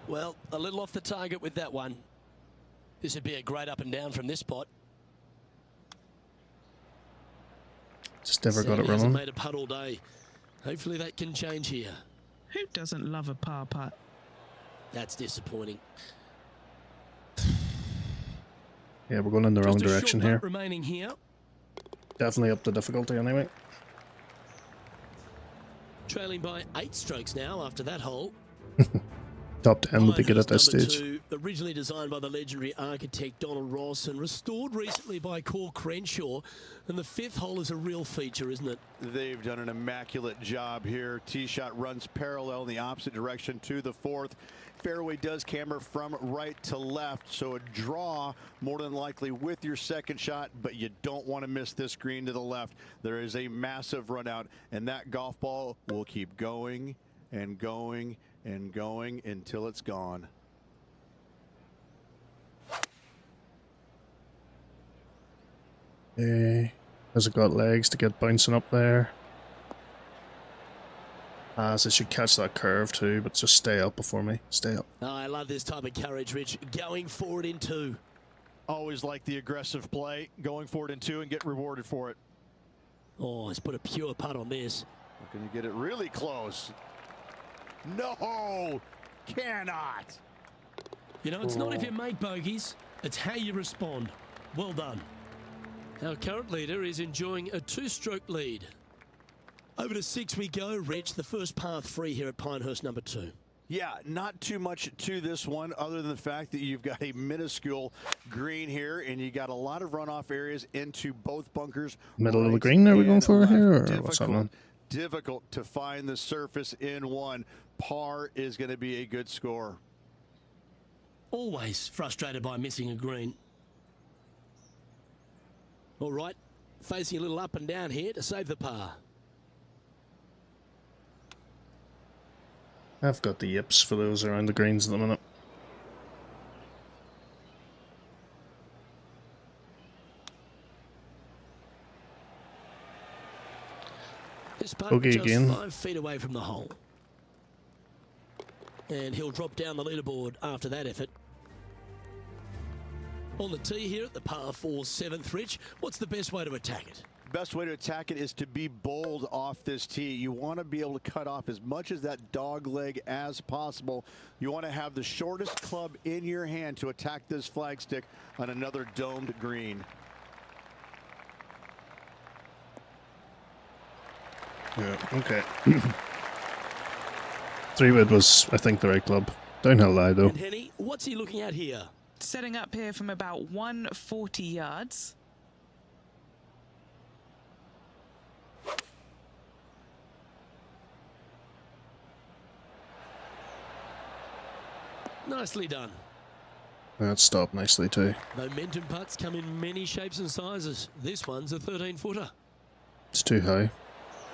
Well, a little off the target with that one. This would be a great up and down from this spot. just never got it Sandy hasn't running. made a putt all day. Hopefully that can change here. Who doesn't love a par putt? That's disappointing. Yeah, we're going in the wrong Just a direction short here. putt remaining here. Definitely up the difficulty anyway. Trailing by 8 strokes now after that hole. Top 10 would be good at this Pinehurst stage. number 2, originally designed by the legendary architect Donald Ross and restored recently by Core Crenshaw. And the 5th hole is a real feature, isn't it? They've done an immaculate job here. Tee shot runs parallel in the opposite direction to the 4th. Fairway does camber from right to left, so a draw more than likely with your second shot, but you don't want to miss this green to the left. There is a massive run out, and that golf ball will keep going and going and going until it's gone. Has it got legs to get bouncing up there? As it should catch that curve too, but just stay up before me. Stay up. Oh, I love this type of courage, Rich. Going forward in 2. Always like the aggressive play, going for it in 2 and get rewarded for it. Oh, he's put a pure putt on this. We're going to get it really close. No, cannot. You know, it's not if you make bogeys, it's how you respond. Well done. Our current leader is enjoying a 2-stroke lead. Over to 6 we go, Rich, the first par 3 here at Pinehurst number 2. Yeah, not too much to this one other than the fact that you've got a minuscule green here and you got a lot of runoff areas into both bunkers. Middle of the right green, are we going and for left. here, or what's happening? Difficult to find the surface in one. Par is going to be a good score. Always frustrated by missing a green. All right, facing a little up and down here to save the par. I've got the yips for those around the greens at the minute. This putt Bogey just again. 5 feet away from the hole. And he'll drop down the leaderboard after that effort. On the tee here at the par 4 7th, Rich, what's the best way to attack it? Best way to attack it is to be bold off this tee. You want to be able to cut off as much as that dog leg as possible. You want to have the shortest club in your hand to attack this flagstick on another domed green. Yeah, okay. 3-wood was, I think, the right club. Downhill lie, though. And Henny, what's he looking at here? Setting up here from about 140 yards. Nicely done. That stopped nicely, too. Momentum putts come in many shapes and sizes. This one's a 13-footer. It's too high.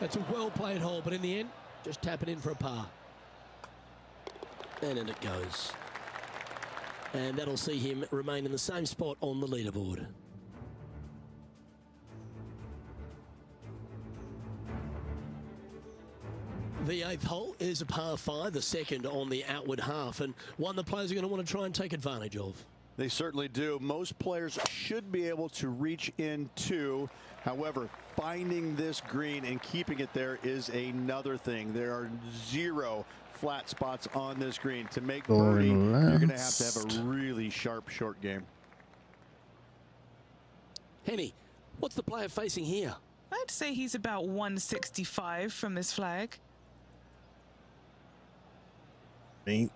That's a well-played hole, but in the end, just tap it in for a par. And in it goes. And that'll see him remain in the same spot on the leaderboard. The 8th hole is a par 5, the second on the outward half, and one the players are going to want to try and take advantage of. They certainly do. Most players should be able to reach into. However, finding this green and keeping it there is another thing. There are 0 flat spots on this green. To make birdie, you're going to have a really sharp short game. Henny, what's the player facing here? I'd say he's about 165 from this flag. Me.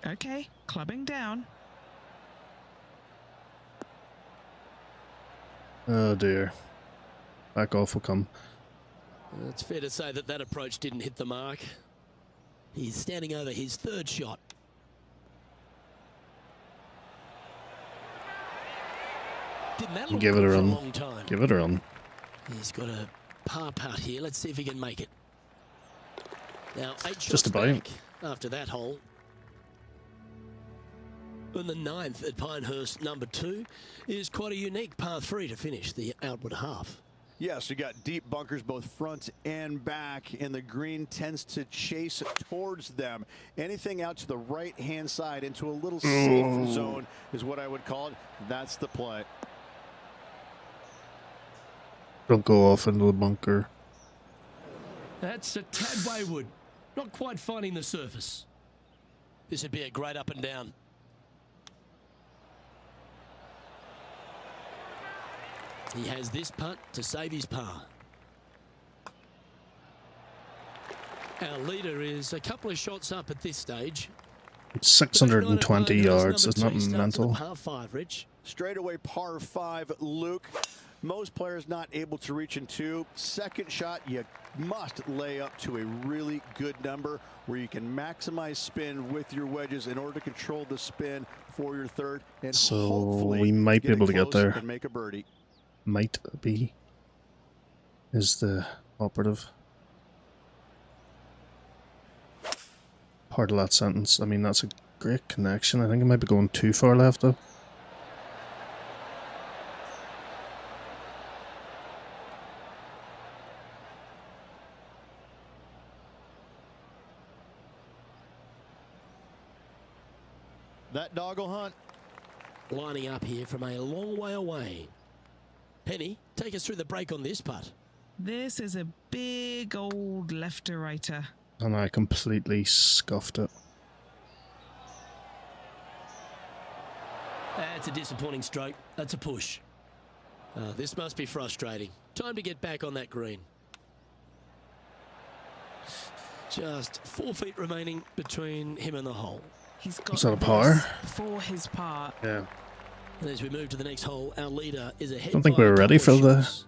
Okay, clubbing down. Oh, dear. Back off will come. It's fair to say that that approach didn't hit the mark. He's standing over his 3rd shot. Didn't that look Give it good a for run. long time? Give it a run. He's got a par putt here. Let's see if he can make it. Now, 8 shots Just about. back after that hole. And the 9th at Pinehurst, number 2, is quite a unique par 3 to finish the outward half. Yes, you got deep bunkers both front and back, and the green tends to chase towards them. Anything out to the right-hand side into a little safe zone is what I would call it. That's the play. Don't go off into the bunker. That's a tad wayward. Not quite finding the surface. This would be a great up and down. He has this putt to save his par. Our leader is a couple of shots up at this stage. 620 yards. Isn't that mental? Par 5, Rich. Straightaway par 5, Luke. Most players not able to reach in 2. Second shot, you must lay up to a really good number where you can maximize spin with your wedges in order to control the spin for your third. And So hopefully we might be able to get there. and make a birdie. Might be is the operative part of that sentence. I mean, that's a great connection. I think it might be going too far left though. That dog will hunt. Lining up here from a long way away. Penny, take us through the break on this putt. This is a big old left-to-righter. And I completely scuffed it. That's a disappointing stroke. That's a push. This must be frustrating. Time to get back on that green. Just 4 feet remaining between him and the hole. He's got Is that a par? this for his par. Yeah. And as we move to the next hole, our leader is ahead. Don't think by we a were ready couple for of the shots.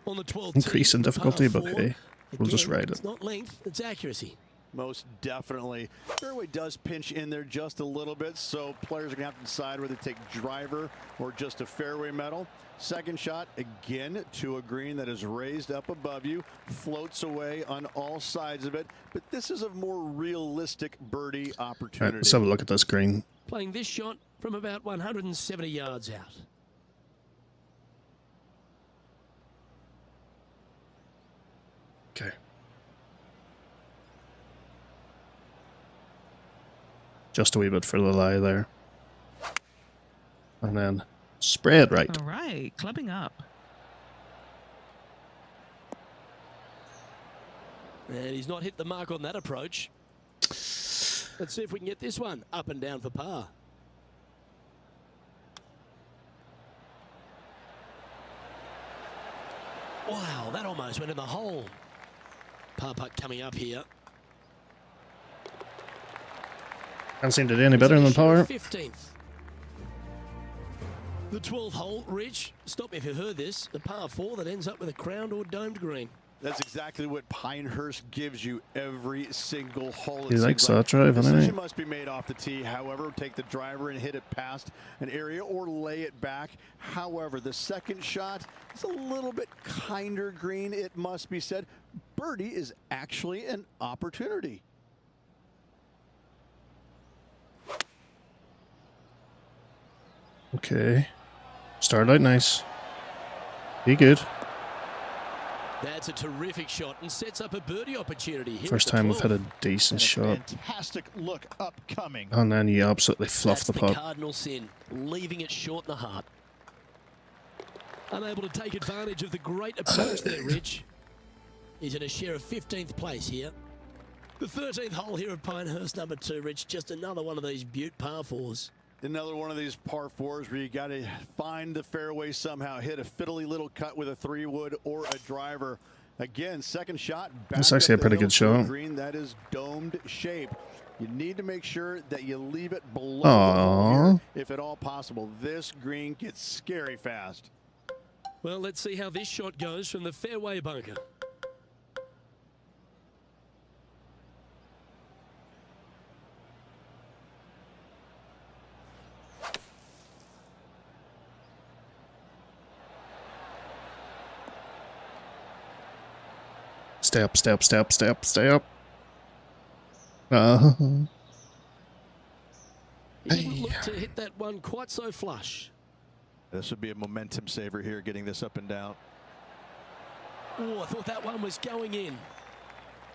On the 12th increase in tee, difficulty, par but 4. hey, we'll just Again, ride it. It's not length, it's accuracy. Most definitely. Fairway does pinch in there just a little bit, so players are going to have to decide whether to take driver or just a fairway metal. Second shot, again, to a green that is raised up above you, floats away on all sides of it, but this is a more realistic birdie Right, opportunity. let's have a look at this green. Playing this shot from about 170 yards out. Okay. Just a wee bit for the lie there. And then spray it right. All right, clubbing up. And he's not hit the mark on that approach. Let's see if we can get this one up and down for par. Wow, that almost went in the hole. Par putt coming up here. Can't seem to do any better than power. 15th. The 12th hole, Rich, stop me if you heard this, the par 4 that ends up with a crowned or domed green. That's exactly what Pinehurst gives you every single hole. He likes that drive, The doesn't he? decision must be made off the tee. However, take the driver and hit it past an area or lay it back. However, the second shot is a little bit kinder green, it must be said. Birdie is actually an opportunity. Okay. Started out nice. Be good. That's a terrific shot and sets up a birdie opportunity here. First at the time we've had 12th. a decent And a shot. fantastic look upcoming. And then you absolutely fluff That's the putt. cardinal sin, leaving it short in the heart. Unable to take advantage of the great approach there, Rich. He's in a share of 15th place here. The 13th hole here at Pinehurst, number 2, Rich. Just another one of these beaut par 4s. Another one of these par 4s where you got to find the fairway somehow, hit a fiddly little cut with a 3-wood or a driver. Again, second shot. That's back actually up a pretty the good hill to a shot. Green that is domed shape. You need to make sure that you leave it below Aww. the hole here, if at all possible. This green gets scary fast. Well, let's see how this shot goes from the fairway bunker. Stay up, stay up, stay up, stay up, stay up. He didn't look to hit that one quite so flush. This would be a momentum saver here, getting this up and down. Oh, I thought that one was going in.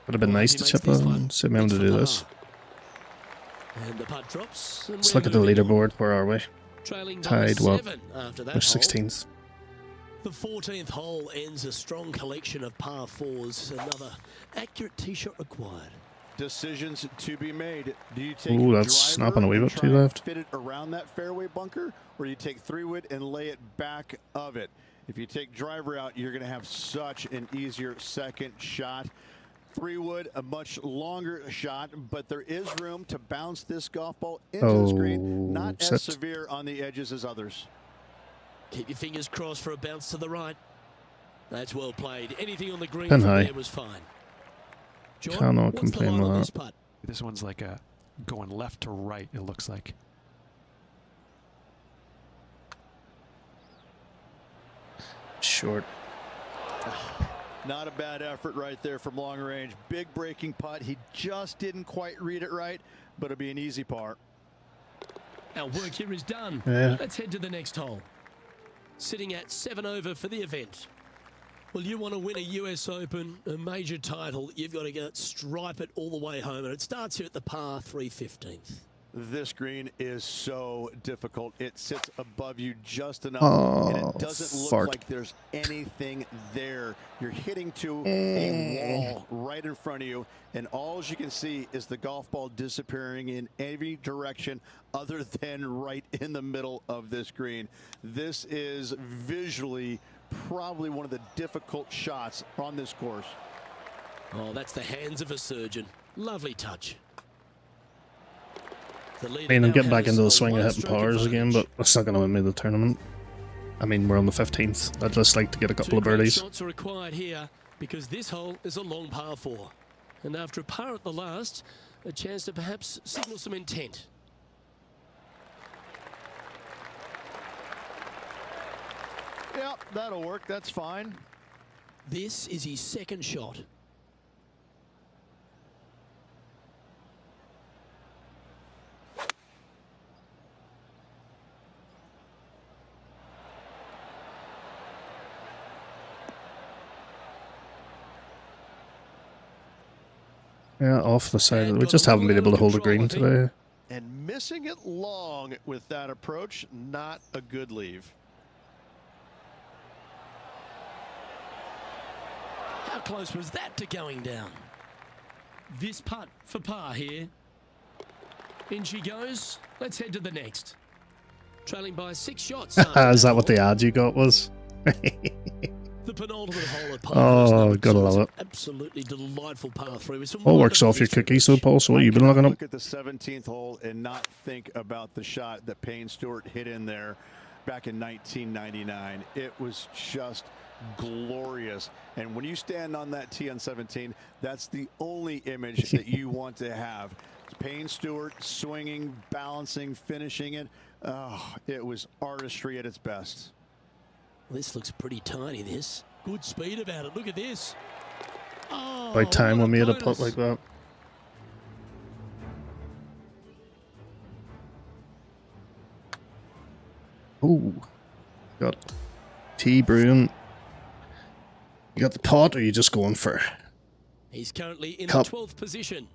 Would have been nice to chip on. So maybe to do this. And the putt drops. Let's look at the leaderboard. Where are we? Trailing Tied, well, after that we're 16th. The 14th hole ends a strong collection of par fours. Another accurate tee shot required. Decisions to be made. Do you take Ooh, that's snapping a wee bit too left. Fit it around that fairway bunker, or you take 3-wood and lay it back of it? If you take driver out, you're going to have such an easier second shot. 3-wood, a much longer shot, but there is room to bounce this golf ball into the screen. Not as severe on the edges as others. Keep your fingers crossed for a bounce to the right. That's well played. Anything on the green Pin from high. there was fine. John, Cannot what's the complain line on with this that. putt? This one's like a going left to right, it looks like. Short. Not a bad effort right there from long range. Big breaking putt. He just didn't quite read it right, but it'll be an easy par. Our work here is done. Yeah. Let's head to the next hole. Sitting at 7 over for the event. Well, you want to win a US Open, a major title, you've got to go stripe it all the way home. And it starts here at the par 315th. This green is so difficult. It sits above you just enough, Oh, and it doesn't look fart. like there's anything there. You're hitting to a wall right in front of you, and all you can see is the golf ball disappearing in every direction other than right in the middle of this green. This is visually probably one of the difficult shots on this course. Oh, that's the hands of a surgeon. Lovely touch. I mean, I'm getting back into the swing of hitting pars again, but that's not going to win me the tournament. I mean, we're on the 15th. I'd just like to get a couple of birdies. Shots are required here because this hole is a long par 4. And after a par at the last, a chance to perhaps signal some intent. Yep, that'll work. That's fine. This is his second shot. Yeah, off the side. We just haven't been able to hold the green today. And missing it long with that approach, not a good leave. How close was that to going down? This putt for par here. In she goes. Let's head to the next. Trailing by 6 shots. Is that what the ad you got was? The penultimate hole at par. Oh, gotta love it. Absolutely delightful par 3 with some All works off your cookies, so Paul. So what you been looking up? Look at the 17th hole and not think about the shot that Payne Stewart hit in there back in 1999. It was just glorious. And when you stand on that tee on 17, that's the only image that you want to have. Payne Stewart swinging, balancing, finishing it. Oh, it was artistry at its best. This looks pretty tiny, this. Good speed about it. Look at this. Oh, By time what when we had a bonus. putt like that. Ooh. Got T Bruin. You got the pot, or are you just going for? He's currently in Cup. the 12th position.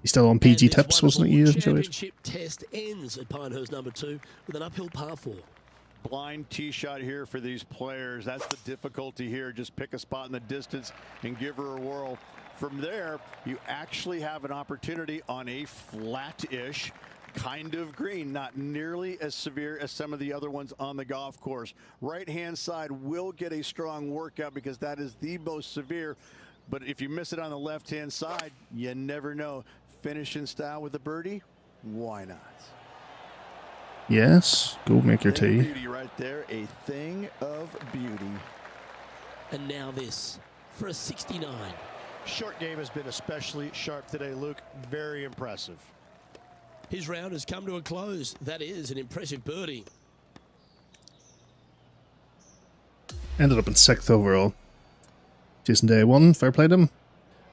He's still on And PG this tips, wasn't it? You wonderful enjoyed? championship test ends at Pinehurst number 2 with an uphill par 4. Blind tee shot here for these players. That's the difficulty here. Just pick a spot in the distance and give her a whirl. From there, you actually have an opportunity on a flat-ish kind of green, not nearly as severe as some of the other ones on the golf course. Right-hand side will get a strong workout because that is the most severe. But if you miss it on the left-hand side, you never know. Finish in style with a birdie? Why not? Yes. Go make your Thing of tee. beauty right there, a thing of beauty. And now this for a 69. Short game has been especially sharp today, Luke. Very impressive. His round has come to a close. That is an impressive birdie. Ended up in 6th overall. Jason Day won. Fair play to him.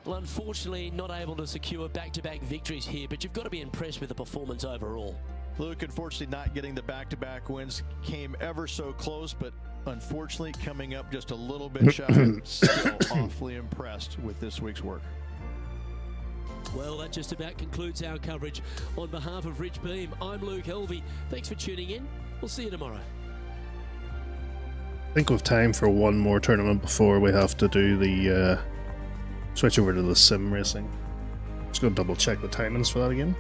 Well, unfortunately, not able to secure back-to-back victories here, but you've got to be impressed with the performance overall. Luke, unfortunately, not getting the back-to-back wins. Came ever so close, but unfortunately coming up just a little bit shy. Still awfully impressed with this week's work. Well, that just about concludes our coverage. On behalf of Rich Beam, I'm Luke Helvey. Thanks for tuning in. We'll see you tomorrow. I think we've time for one more tournament before we have to do the switch over to the sim racing. Just go double check the timings for that again.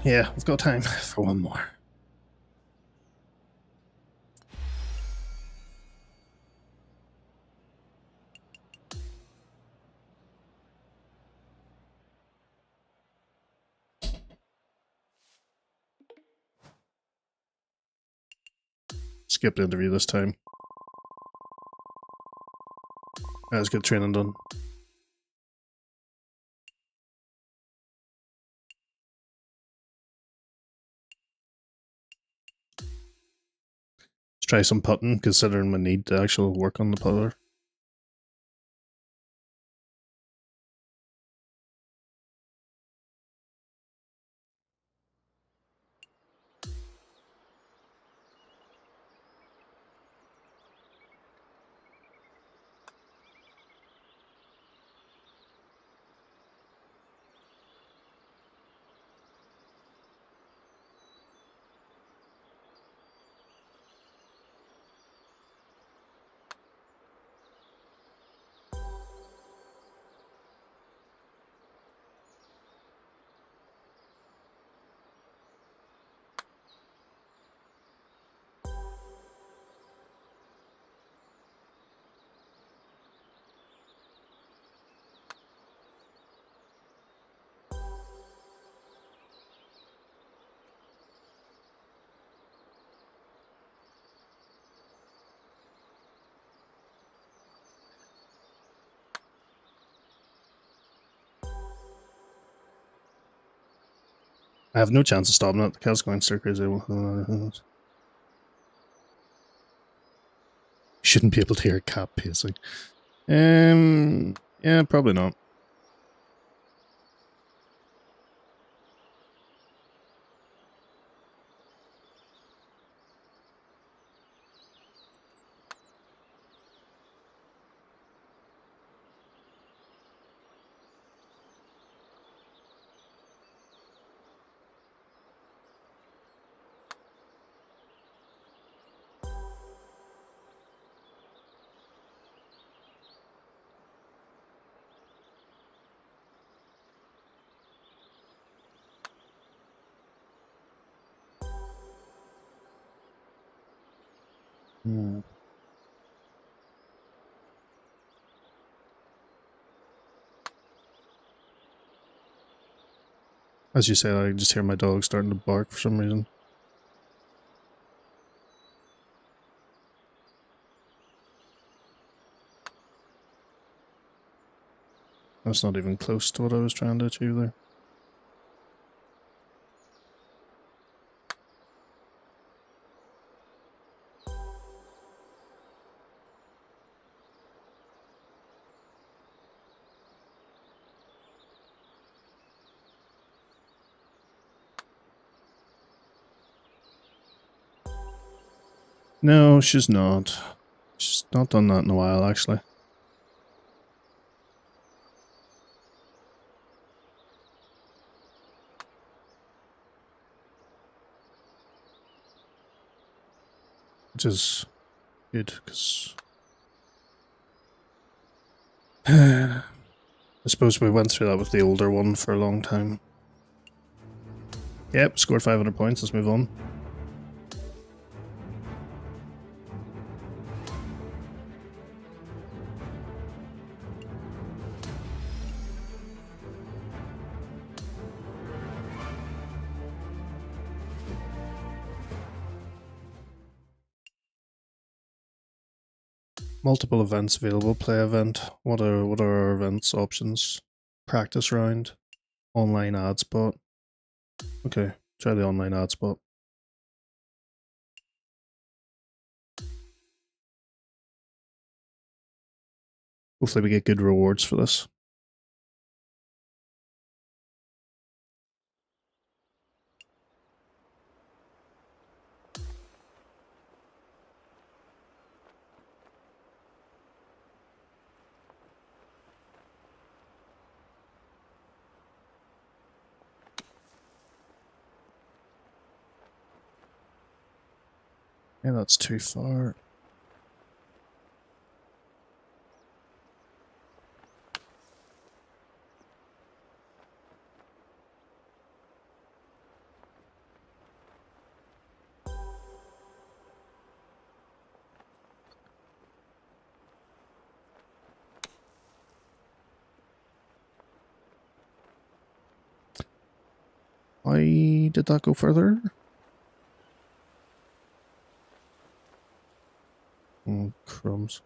Yeah, we've got time for one more. Skip the interview this time. Let's get training done. Let's try some putting, considering we need to actually work on the putter. I have no chance of stopping it. The cat's going stir crazy. Shouldn't be able to hear a cat pacing. Yeah, probably not. As you say, I can just hear my dog starting to bark for some reason. That's not even close to what I was trying to achieve there. No, she's not. She's not done that in a while, actually. Which is good, because I suppose we went through that with the older one for a long time. Yep, scored 500 points. Let's move on. Multiple events available. Play event. What are our events options? Practice round. Online ad spot. Okay, try the online ad spot. Hopefully we get good rewards for this. Yeah, that's too far. Why did that go further? Oh, crumbs.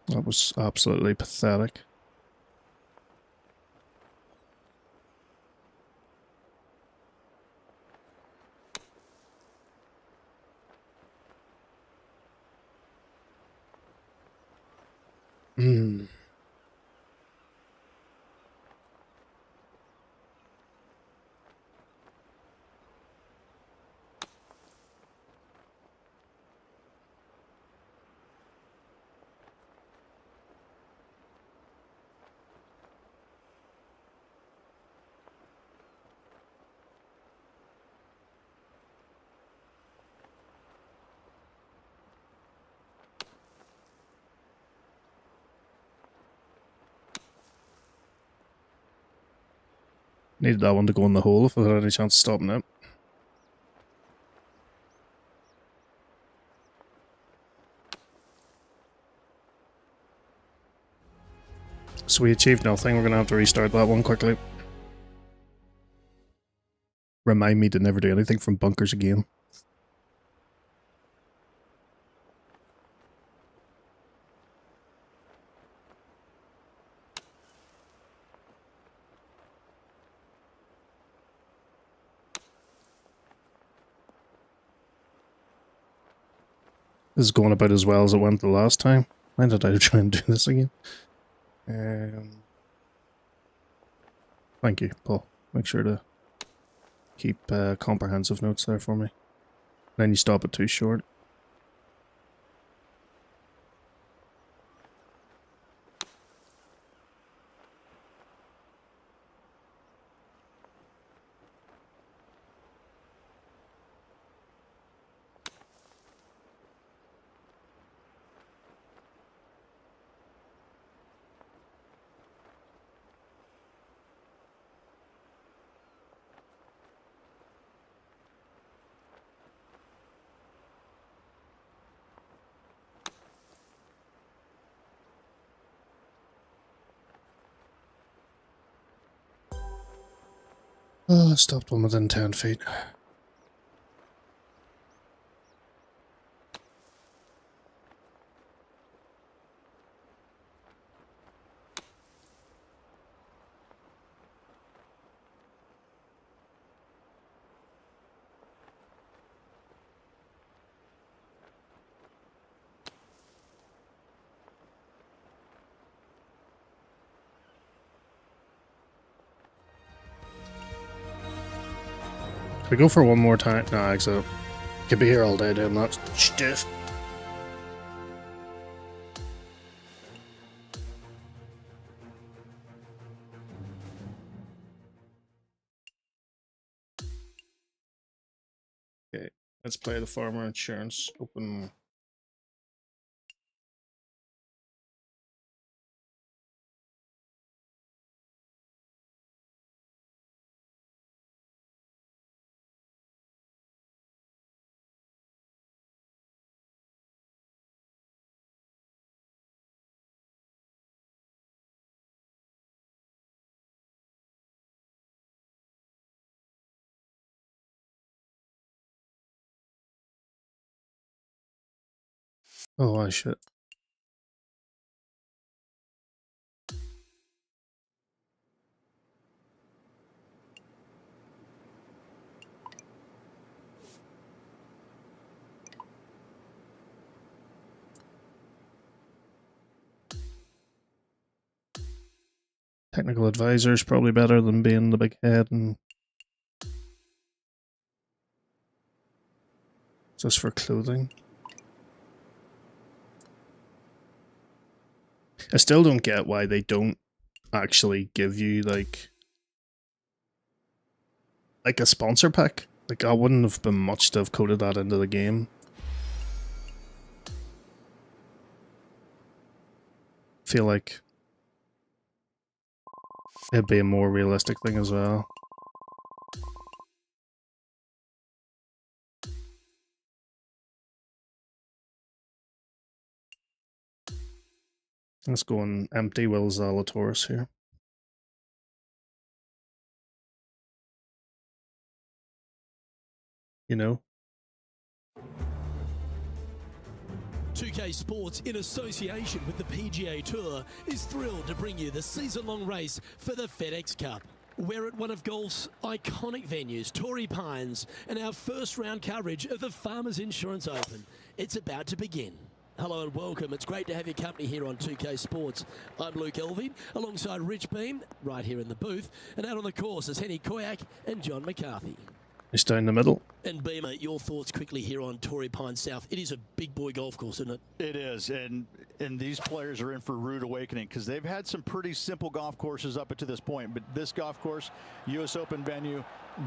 That was absolutely pathetic. Hmm. Needed that one to go in the hole if I had any chance of stopping it. So we achieved nothing. We're going to have to restart that one quickly. Remind me to never do anything from bunkers again. This is going about as well as it went the last time. Why did I try and do this again? Thank you, Paul. Make sure to keep comprehensive notes there for me. Then you stop it too short. Oh, I stopped one within 10 feet. Can we go for one more time? Nah, exit. Could be here all day doing that stuff. Okay. Let's play the Farmer Insurance Open. Oh, shit. Technical advisor is probably better than being the big head. And just for clothing. I still don't get why they don't actually give you like a sponsor pack. Like, I wouldn't have been much to have coded that into the game. Feel like it'd be a more realistic thing as well. Let's go and empty Will Zalatoris here. You know? 2K Sports, in association with the PGA Tour, is thrilled to bring you the season-long race for the FedEx Cup. We're at one of golf's iconic venues, Torrey Pines, and our first round coverage of the Farmers Insurance Open. It's about to begin. Hello and welcome. It's great to have your company here on 2K Sports. I'm Luke Elving, alongside Rich Beam, right here in the booth, and out on the course is Henny Koyak and John McCarthy. It's down the middle. And Beamer, your thoughts quickly here on Torrey Pines South. It is a big boy golf course, isn't it? It is, and these players are in for a rude awakening because they've had some pretty simple golf courses up to this point, but this golf course, U.S. Open venue,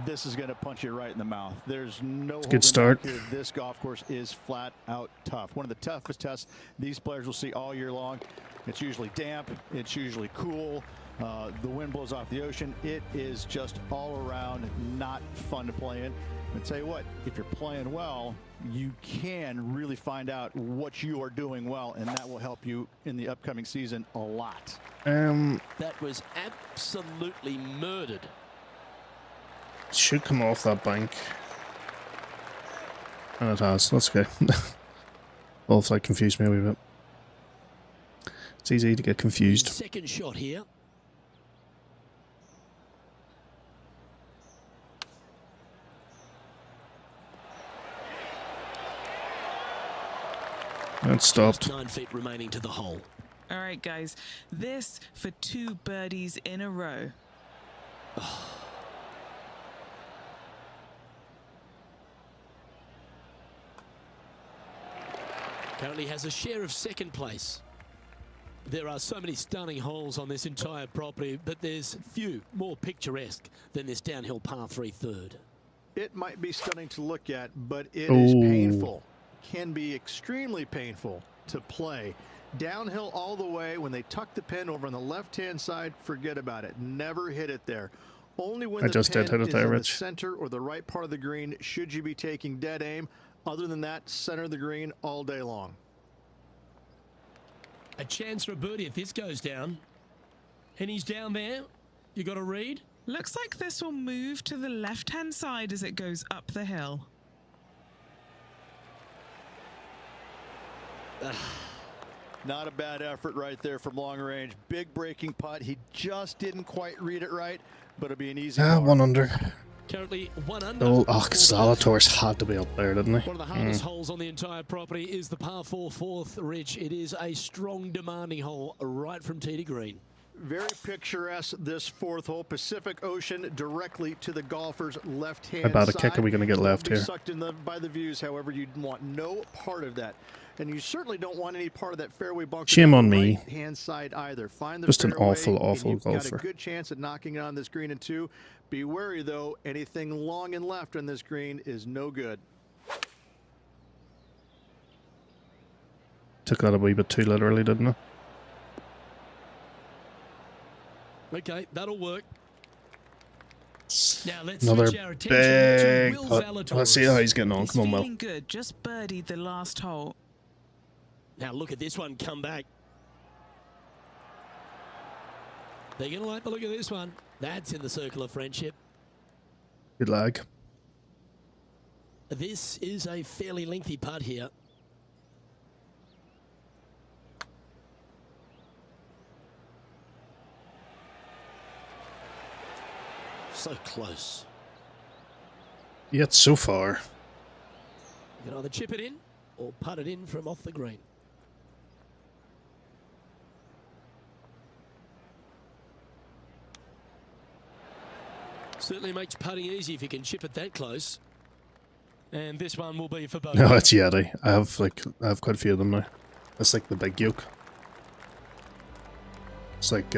this is going to punch you right in the mouth. There's no good start. here. This golf course is flat out tough. One of the toughest tests these players will see all year long. It's usually damp. It's usually cool. The wind blows off the ocean. It is just all around not fun to play in. I'll tell you what, if you're playing well, you can really find out what you are doing well, and that will help you in the upcoming season a lot. That was absolutely murdered. Should come off that bank. And it has. That's okay. Both that confused me a wee bit. It's easy to get confused. Second shot here. It stopped. 9 feet remaining to the hole. All right, guys. This for 2 birdies in a row. Currently has a share of second place. There are so many stunning holes on this entire property, but there's few more picturesque than this downhill par 3 third. It might be stunning to look at, but it is painful. Can be extremely painful to play. Downhill all the way. When they tuck the pin over on the left-hand side, forget about it. Never hit it there. Only when the pin is in the center or the right part of the green should you be taking dead aim. Other than that, center of the green all day long. A chance for a birdie if this goes down. And he's down there. You got a read? Looks like this will move to the left-hand side as it goes up the hill. Not a bad effort right there from long range. Big breaking putt. He just didn't quite read it right, but it'll be an easy par. 1 under. Currently 1 under. Oh, Zalatoris had to be up there, didn't he? One of the hardest holes on the entire property is the par 4 fourth, Rich. It is a strong, demanding hole right from tee to green. Very picturesque, this 4th hole. Pacific Ocean directly to the golfer's left-hand How bad a side. kick are we going to get left here? Sucked in by the views, however, you want no part of that. And you certainly don't want any part of that fairway bunker. Shame on me. Right-hand side either. Find the Just an fairway, awful you've golfer. got a good chance at knocking it on this green in 2. Be wary, though. Anything long and left on this green is no good. Took that a wee bit too literally, didn't I? Okay, that'll work. Now let's Another switch our attention big to Will putt. Zalatoris. Let's see how he's getting on. He's Come on, Will. feeling good. Just birdied the last hole. Now look at this one come back. They're going to like the look of this one. That's in the circle of friendship. Good lag. This is a fairly lengthy putt here. So close. Yet so far. You can either chip it in or putt it in from off the green. Certainly makes putting easy if you can chip it that close. And this one will be for both. No, it's Yeti. I have quite a few of them now. It's like the big yoke. It's like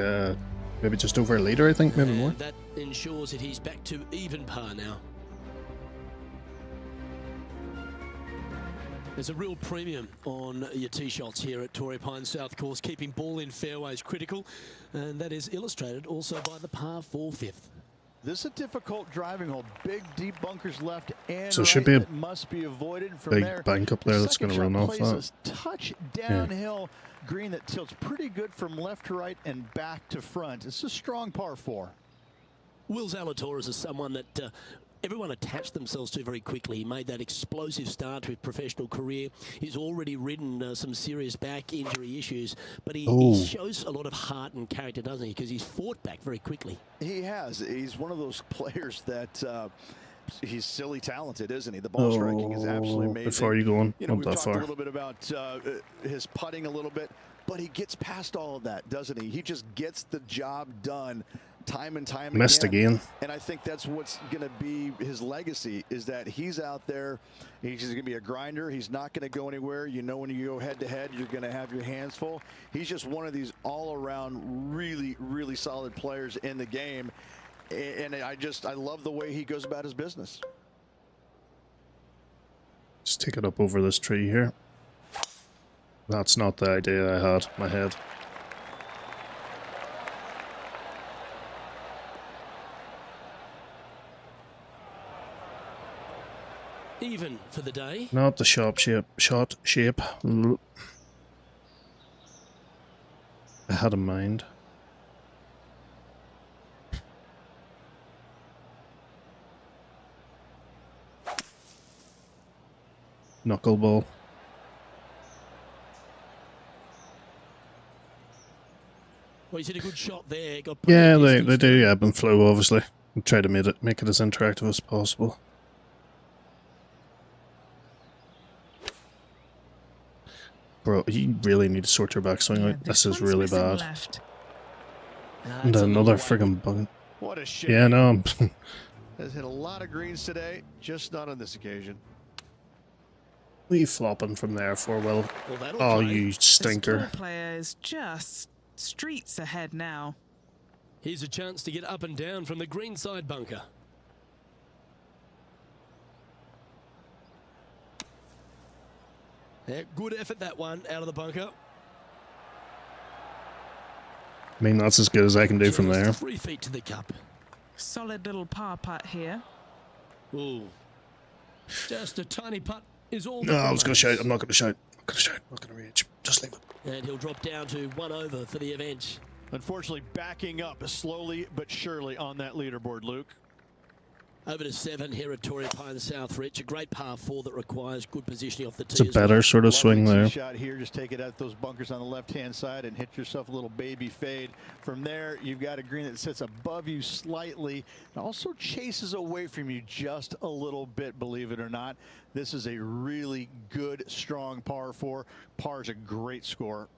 maybe just over a litre, I think, maybe And more. that ensures that he's back to even par now. There's a real premium on your tee shots here at Torrey Pines South Course. Keeping ball in fairways critical, and that is illustrated also by the par 4 fifth. This is a difficult driving hole. Big deep bunkers left and So it right should be a that must be avoided from Big there. bank up there that's Second going to run shot off plays that. a touch downhill green that tilts pretty good from left to right and back to front. It's a strong par 4. Will Zalatoris is someone that everyone attached themselves to very quickly. He made that explosive start to his professional career. He's already ridden some serious back injury issues, but he shows a lot of heart and character, doesn't he? Because he's fought back very quickly. He has. He's one of those players that he's silly talented, isn't he? The ball striking is absolutely amazing. Before you go on, You know, not we've that talked far. a little bit about his putting a little bit, but he gets past all of that, doesn't he? He just gets the job done time and time Missed again. And I think that's what's going to be his legacy, is that he's out there. He's going to be a grinder. He's not going to go anywhere. You know, when you go head to head, you're going to have your hands full. He's just one of these all around really, really solid players in the game. And I love the way he goes about his business. Just take it up over this tree here. That's not the idea I had in my head. Even for the day. Not the shot shape. I had in mind. Knuckleball. Well, he's hit a good shot there. Got Yeah, plenty of they distance do there. ebb and flow, obviously. And try to make it as interactive as possible. Bro, you really need to sort your backswing Yeah, out. This is one's really missing bad. left. And It's a another little way. friggin' bug. What a shame. Yeah, no, I'm Has hit a lot of greens today, just not on this occasion. what are you flopping from there for, Will? Well, that'll Oh, play. you The stinker. tour player is just streets ahead now. Here's a chance to get up and down from the greenside bunker. Yeah, good effort that one out of the bunker. I mean, that's as good as I can do from Just there. 3 feet to the cup. Solid little par putt here. Ooh. Just a tiny putt is all. No, that I was going to remains. shout. I'm not going to shout. I'm going to shout. I'm not going to reach. Just leave it. And he'll drop down to 1 over for the event. Unfortunately, backing up slowly but surely on that leaderboard, Luke. Over to 7 here at Torrey Pines South Ridge. A great par 4 that requires good positioning off the It's a tee as well. better sort of swing Lovely there. tee shot here. Just take it out those bunkers on the left-hand side and hit yourself a little baby fade. From there, you've got a green that sits above you slightly and also chases away from you just a little bit, believe it or not. This is a really good, strong par 4. Par is a great score.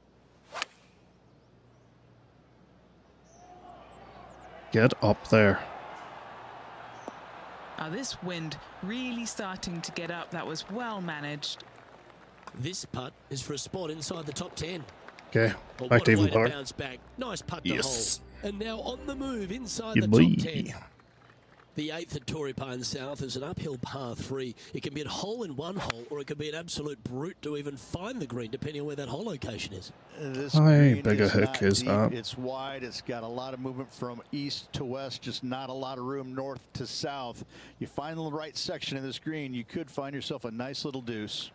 Get up there. Oh, this wind really starting to get up. That was well managed. This putt is for a spot inside the top 10. Okay, But back what to a even way par. to bounce back. Nice putt to Yes. hole. And now on the move inside Yeah, the boy. top 10. The 8th at Torrey Pines South is an uphill par 3. It can be a hole in one hole, or it could be an absolute brute to even find the green, depending on where that hole location is. This How green big a is hook not is deep. that? It's wide. It's got a lot of movement from east to west, just not a lot of room north to south. You find the right section of this green, you could find yourself a nice little deuce.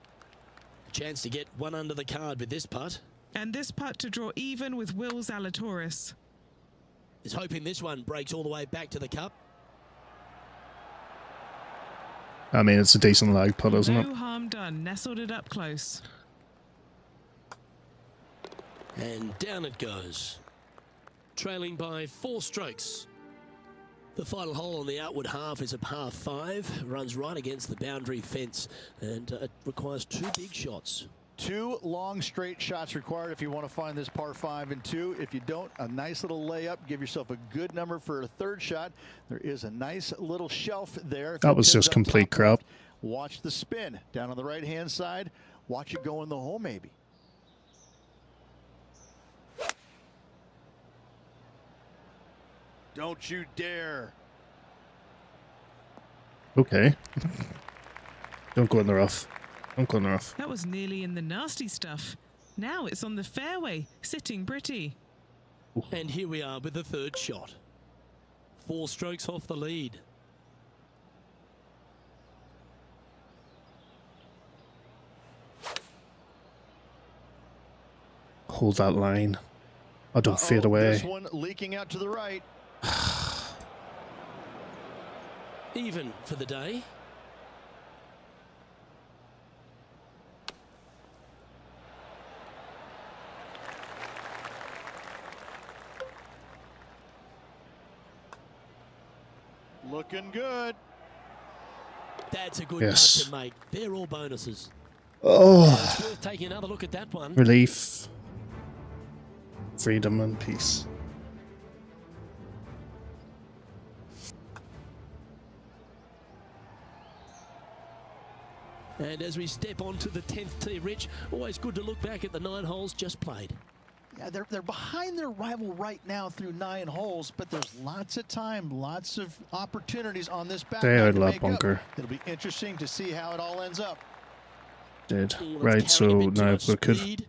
Chance to get one under the card with this putt. And this putt to draw even with Will Zalatoris. Is hoping this one breaks all the way back to the cup. I mean, it's a decent lag putt, isn't it? No harm done. Nestled it up close. And down it goes. Trailing by 4 strokes. The final hole on the outward half is a par 5. Runs right against the boundary fence, and it requires 2 big shots. 2 long straight shots required if you want to find this par 5 and 2. If you don't, a nice little layup. Give yourself a good number for a 3rd shot. There is a nice little shelf there. That was just complete crap. Watch the spin down on the right hand side. Watch it go in the hole maybe. Don't you dare. Okay. Don't go in the rough. Don't go in the rough. That was nearly in the nasty stuff. Now it's on the fairway, sitting pretty. And here we are with the 3rd shot. 4 strokes off the lead. Hold that line. I don't fade away. This one leaking out to the right. Even for the day. Looking good. That's a good Yes. putt to make. They're all bonuses. Oh, It's worth taking another look at that one. relief. Freedom and peace. And as we step onto the 10th tee, Rich, always good to look back at the 9 holes just played. Yeah, they're behind their rival right now through 9 holes, but there's lots of time, lots of opportunities on this back Stay nine out to of that make up. bunker. It'll be interesting to see how it all ends up. Did. Oh, it's Right, so carrying a bit too now much we could... speed.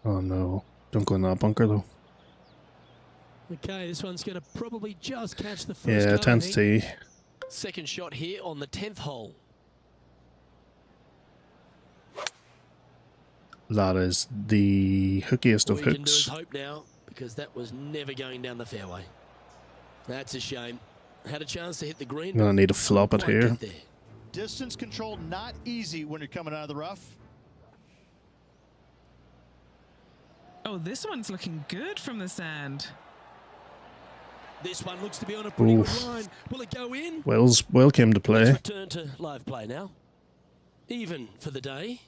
Oh no. Don't go in that bunker though. Okay, this one's going to probably just catch the first Yeah, cut, I 10th think. tee. Second shot here on the 10th hole. That is the hookiest All of you can do is hooks. hope now, because that was never going down the fairway. That's a shame. Had a chance to hit the green. I'm gonna need to flop it Quite here. get there. Distance control not easy when you're coming out of the rough. Oh, this one's looking good from the sand. This one looks to be on a pretty good Oof. line. Will it go in? Well came to play. Let's return to live play now. Even for the day.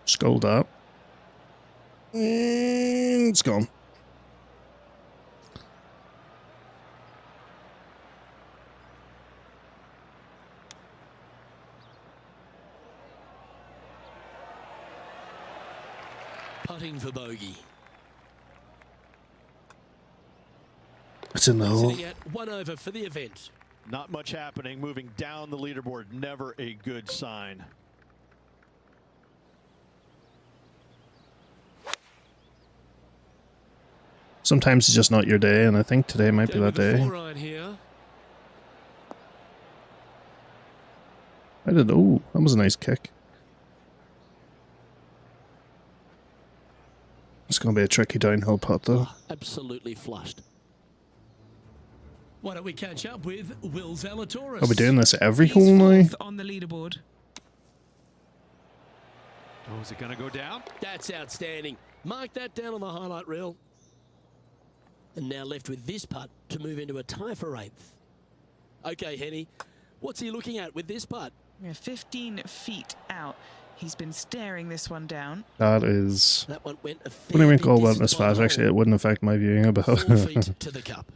Sculled up. And it's gone. Putting for bogey. It's in the hole. Sitting at 1 over for the event. Not much happening. Moving down the leaderboard. Never a good sign. Sometimes it's just not your day, and I think today might be that day. Iron here. I did. Oh, that was a nice kick. It's going to be a tricky downhill putt, though. Absolutely flushed. Why don't we catch up with Will Zalatoris? Are we doing this every He's hole now? 4th on the leaderboard. Oh, is it going to go down? That's outstanding. Mark that down on the highlight reel. And now left with this putt to move into a tie for 8th. Okay, Henny, what's he looking at with this putt? We're 15 feet out. He's been staring this one down. That is... That one went a What do you mean fair call bit that distance this by the fast? Actually, hole. it wouldn't affect my viewing about 4 feet to the cup.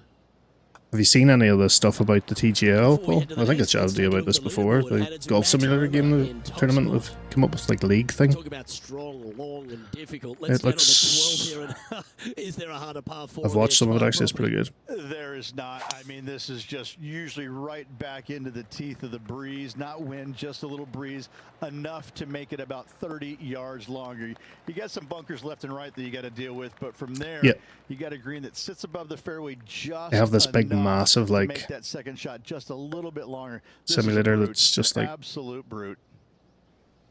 Have you seen any of the stuff about the TGL? Before we Well, head to the I think I next, chatted let's to you take a about look this at the before. leaderboard. The And it's golf Max simulator Homer game, in the top tournament, spot. have come up with like league thing. Talk about strong, long, and difficult. Let's It get looks. on the 12 here. And is there a harder par 4? I've watched some of it actually. It's pretty good. There is not. I mean, this is just usually right back into the teeth of the breeze. Not wind, just a little breeze. Enough to make it about 30 yards longer. You got some bunkers left and right that you got to deal with, but from there, you got a green that sits above the fairway just. They have this big, massive, like, make that second shot just a little bit longer. Simulator that's just like absolute brute.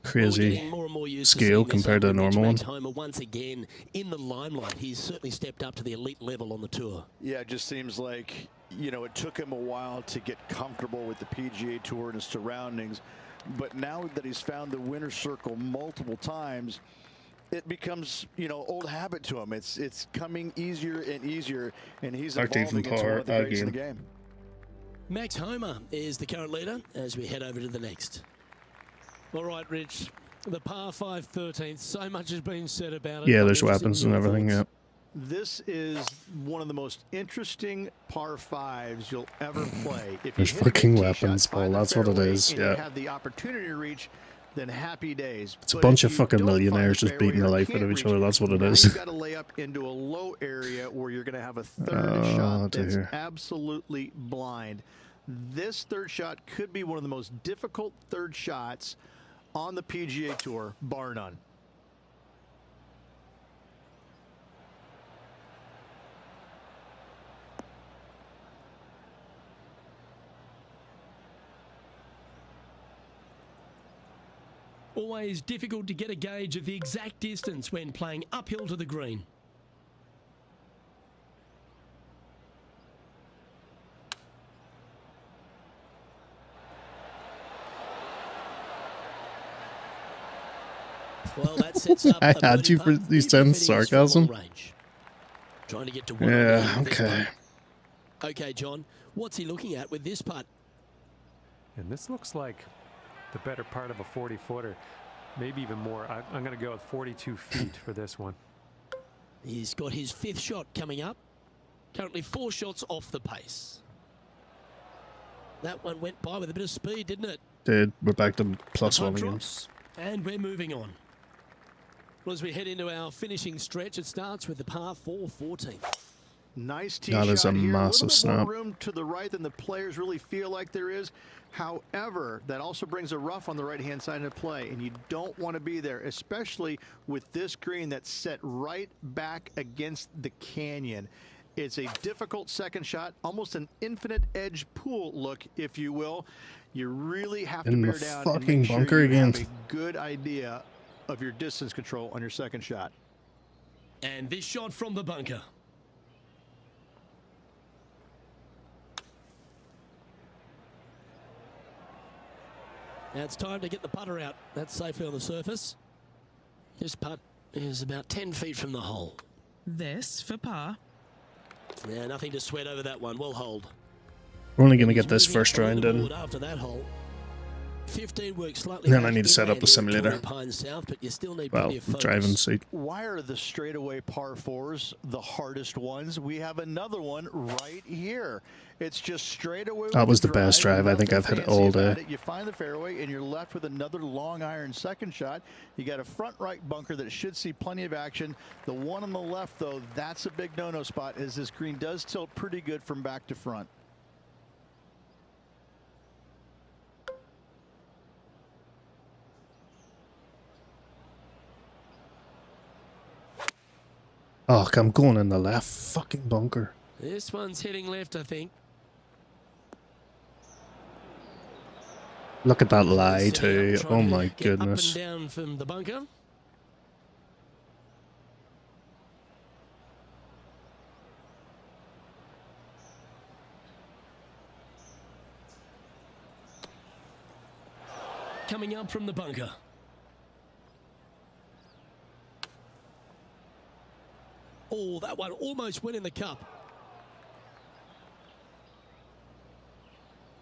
crazy scale compared to a normal one. Homer once again in the limelight. He's certainly stepped up to the elite level on the tour. Yeah, it just seems like, you know, it took him a while to get comfortable with the PGA Tour and his surroundings. But now that he's found the winner's circle multiple times, it becomes, you know, old habit to him. It's coming easier and easier, and he's evolving into one of the greats in the game. Max Homer is the current leader as we head over to the next. All right, Rich, the par 5 13th, so much has been said about it. Yeah, there's weapons and everything, yeah. This is one of the most interesting par 5s you'll ever play. If There's you hit a fucking good tee weapons, shot, Paul, find the that's what it fairway, is, and yeah. you have the opportunity to reach, then happy days. It's a But bunch if of you fucking don't find millionaires the just beating the fairway or life out can't of each reach other, that's what it now is. You've got to lay up into a low area where you're going to have a third shot that's dear. absolutely blind. This third shot could be one of the most difficult third shots on the PGA Tour, bar none. Always difficult to get a gauge of the exact distance when playing uphill to the green. Well, that sets up I a had you birdie for putt these if 10 it is from long sarcasm. range. Trying to get to one. Yeah, on with this okay. putt. Okay, John, what's he looking at with this putt? And this looks like the better part of a 40-footer. Maybe even more. I'm going to go with 42 feet for this one. He's got his 5th shot coming up. Currently 4 shots off the pace. That one went by with a bit of speed, didn't it? We're back to plus The putt one again. drops, and we're moving on. Well, as we head into our finishing stretch, it starts with the par 4 14th. Nice tee That is shot a here. massive little bit snap. more room to the right than the players really feel like there is. However, that also brings a rough on the right-hand side of play, and you don't want to be there, especially with this green that's set right back against the canyon. It's a difficult second shot, almost an infinite edge pool look, if you will. You really have to In the bear down and fucking make sure bunker you again. have a good idea of your distance control on your second shot. And this shot from the bunker. Now it's time to get the putter out. That's safely on the surface. This putt is about 10 feet from the hole. This for par. Yeah, nothing to sweat over that one. We'll hold. We're only going to He's get this moving first up the round in. leaderboard after that hole. 15 works slightly. Then I back need to set up inland a simulator. toward Pine South, but you still need Well, plenty of focus. driving seat. Why are the straightaway par 4s the hardest ones? We have another one right here. It's just straightaway. That was the best drive. I think I've hit it all day. You find the fairway and you're left with another long iron second shot. You got a front right bunker that should see plenty of action. The one on the left, though, that's a big no-no spot, as this green does tilt pretty good from back to front. Oh, I'm going in the left fucking bunker. This one's heading left, I think. Look at that lie Setting too. up, Oh trying to my get goodness. Up and down from the bunker. Coming up from the bunker. Oh, that one almost went in the cup.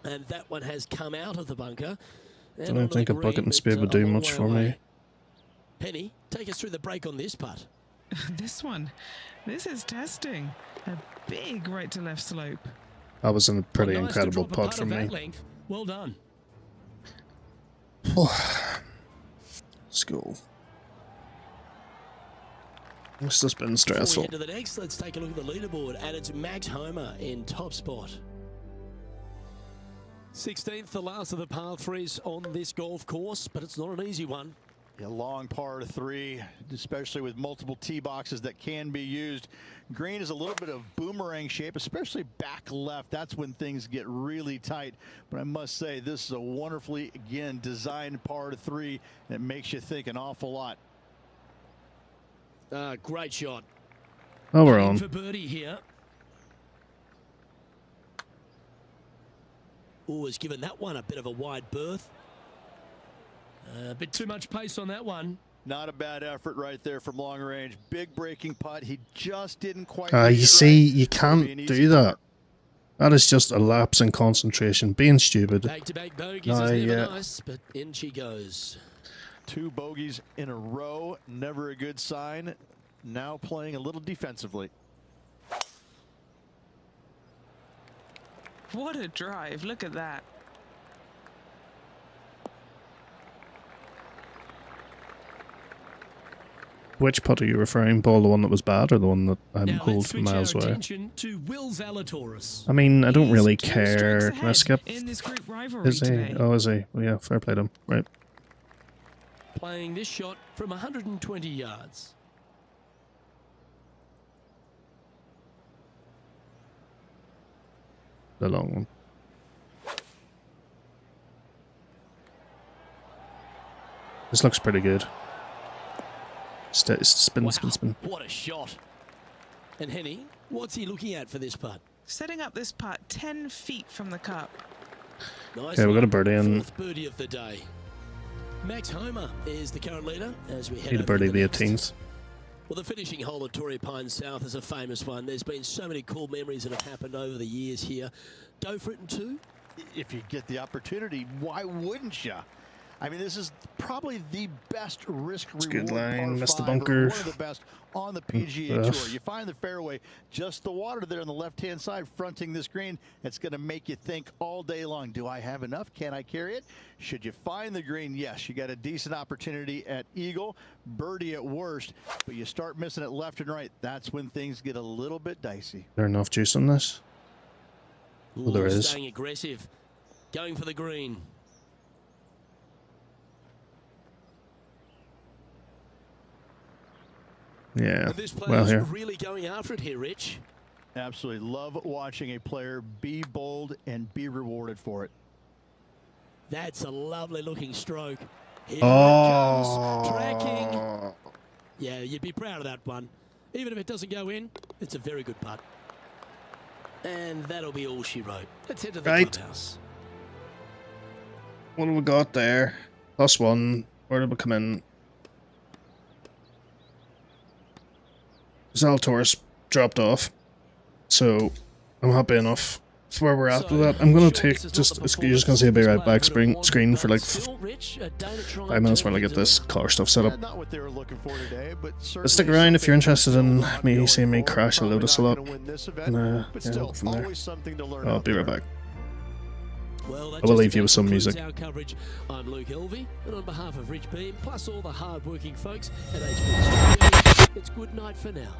And that one has come out of the bunker. I don't think a bucket and spade would do much for me. Penny, take us through the break on this putt. This one. This is testing. A big right to left slope. That was a pretty Well, nice to incredible drop a putt putt from of me. that length. Well done. Let's go. This has been Before we stressful. head to the next, let's take a look at the leaderboard, and it's Max Homer in top spot. 16th, the last of the par threes on this golf course, but it's not an easy one. A long par 3, especially with multiple tee boxes that can be used. Green is a little bit of boomerang shape, especially back left. That's when things get really tight. But I must say, this is a wonderfully, again, designed par 3 that makes you think an awful lot. Great shot. Oh, we're In on. for birdie here. Always given that one a bit of a wide berth. A bit too much pace on that one. Not a bad effort right there from long range. Big breaking putt. He just didn't quite. You read it see, right. you It'll be an can't easy do that. putt. That is just a lapse in concentration. Being stupid. Back-to-back bogeys is never yeah. nice, but in she goes. 2 bogeys in a row. Never a good sign. Now playing a little defensively. What a drive. Look at that. Which putt are you referring, Paul? The one that was bad or the one that I'm Now pulled let's from switch miles our away? attention to Will Zalatoris. I mean, I don't He's really 2 strokes care. Can I ahead skip? in this group rivalry Is he? today. Oh, is he? Well, yeah, fair play to him. Right. Playing this shot from 120 yards. The long one. This looks pretty good. Spin, Wow, spin, spin. what a shot. And Henny, what's he looking at for this putt? Setting up this putt 10 feet from the cup. Nice Okay, we've got a one. birdie in. 4th birdie of the day. Max Homer is the current leader as we head Need a over birdie to the next. 18th. Well, the finishing hole at Torrey Pines South is a famous one. There's been so many cool memories that have happened over the years here. Go for it in 2. If you get the opportunity, why wouldn't you? I mean, this is probably the best risk-reward good line, par missed the 5, bunker. one of the best on the PGA Tour. You find the fairway, just the water there on the left-hand side fronting this green. It's going to make you think all day long, do I have enough? Can I carry it? Should you find the green? Yes, you got a decent opportunity at Eagle, birdie at worst, but you start missing it left and right. That's when things get a little bit dicey. There enough juice on this? Ooh, there is. Staying aggressive. Going for the green. Yeah. And this Well, player's here. really going after it here, Rich. Absolutely love watching a player be bold and be rewarded for it. That's a lovely looking stroke. Here it Oh. comes. Tracking. Yeah, you'd be proud of that one. Even if it doesn't go in, it's a very good putt. And that'll be all she wrote. Let's head to the Right. clubhouse. What have we got there? +1. Where did we come in? Zalatoris dropped off. So I'm happy enough with where we're at with that. I'm going to take you're just going to see a big right back screen for like 5 minutes while I get this car stuff set up. Not what they were looking for today, but But stick around if you're interested in me seeing me crash a Lotus a lot. And yeah, still, go from there. always something to learn. I'll out be right there. back. Well, that I will just leave you about with some concludes music. Our coverage. I'm Luke Elvey, and on behalf of Rich Beam, plus all the hard-working folks at HB Studios, it's good night for now.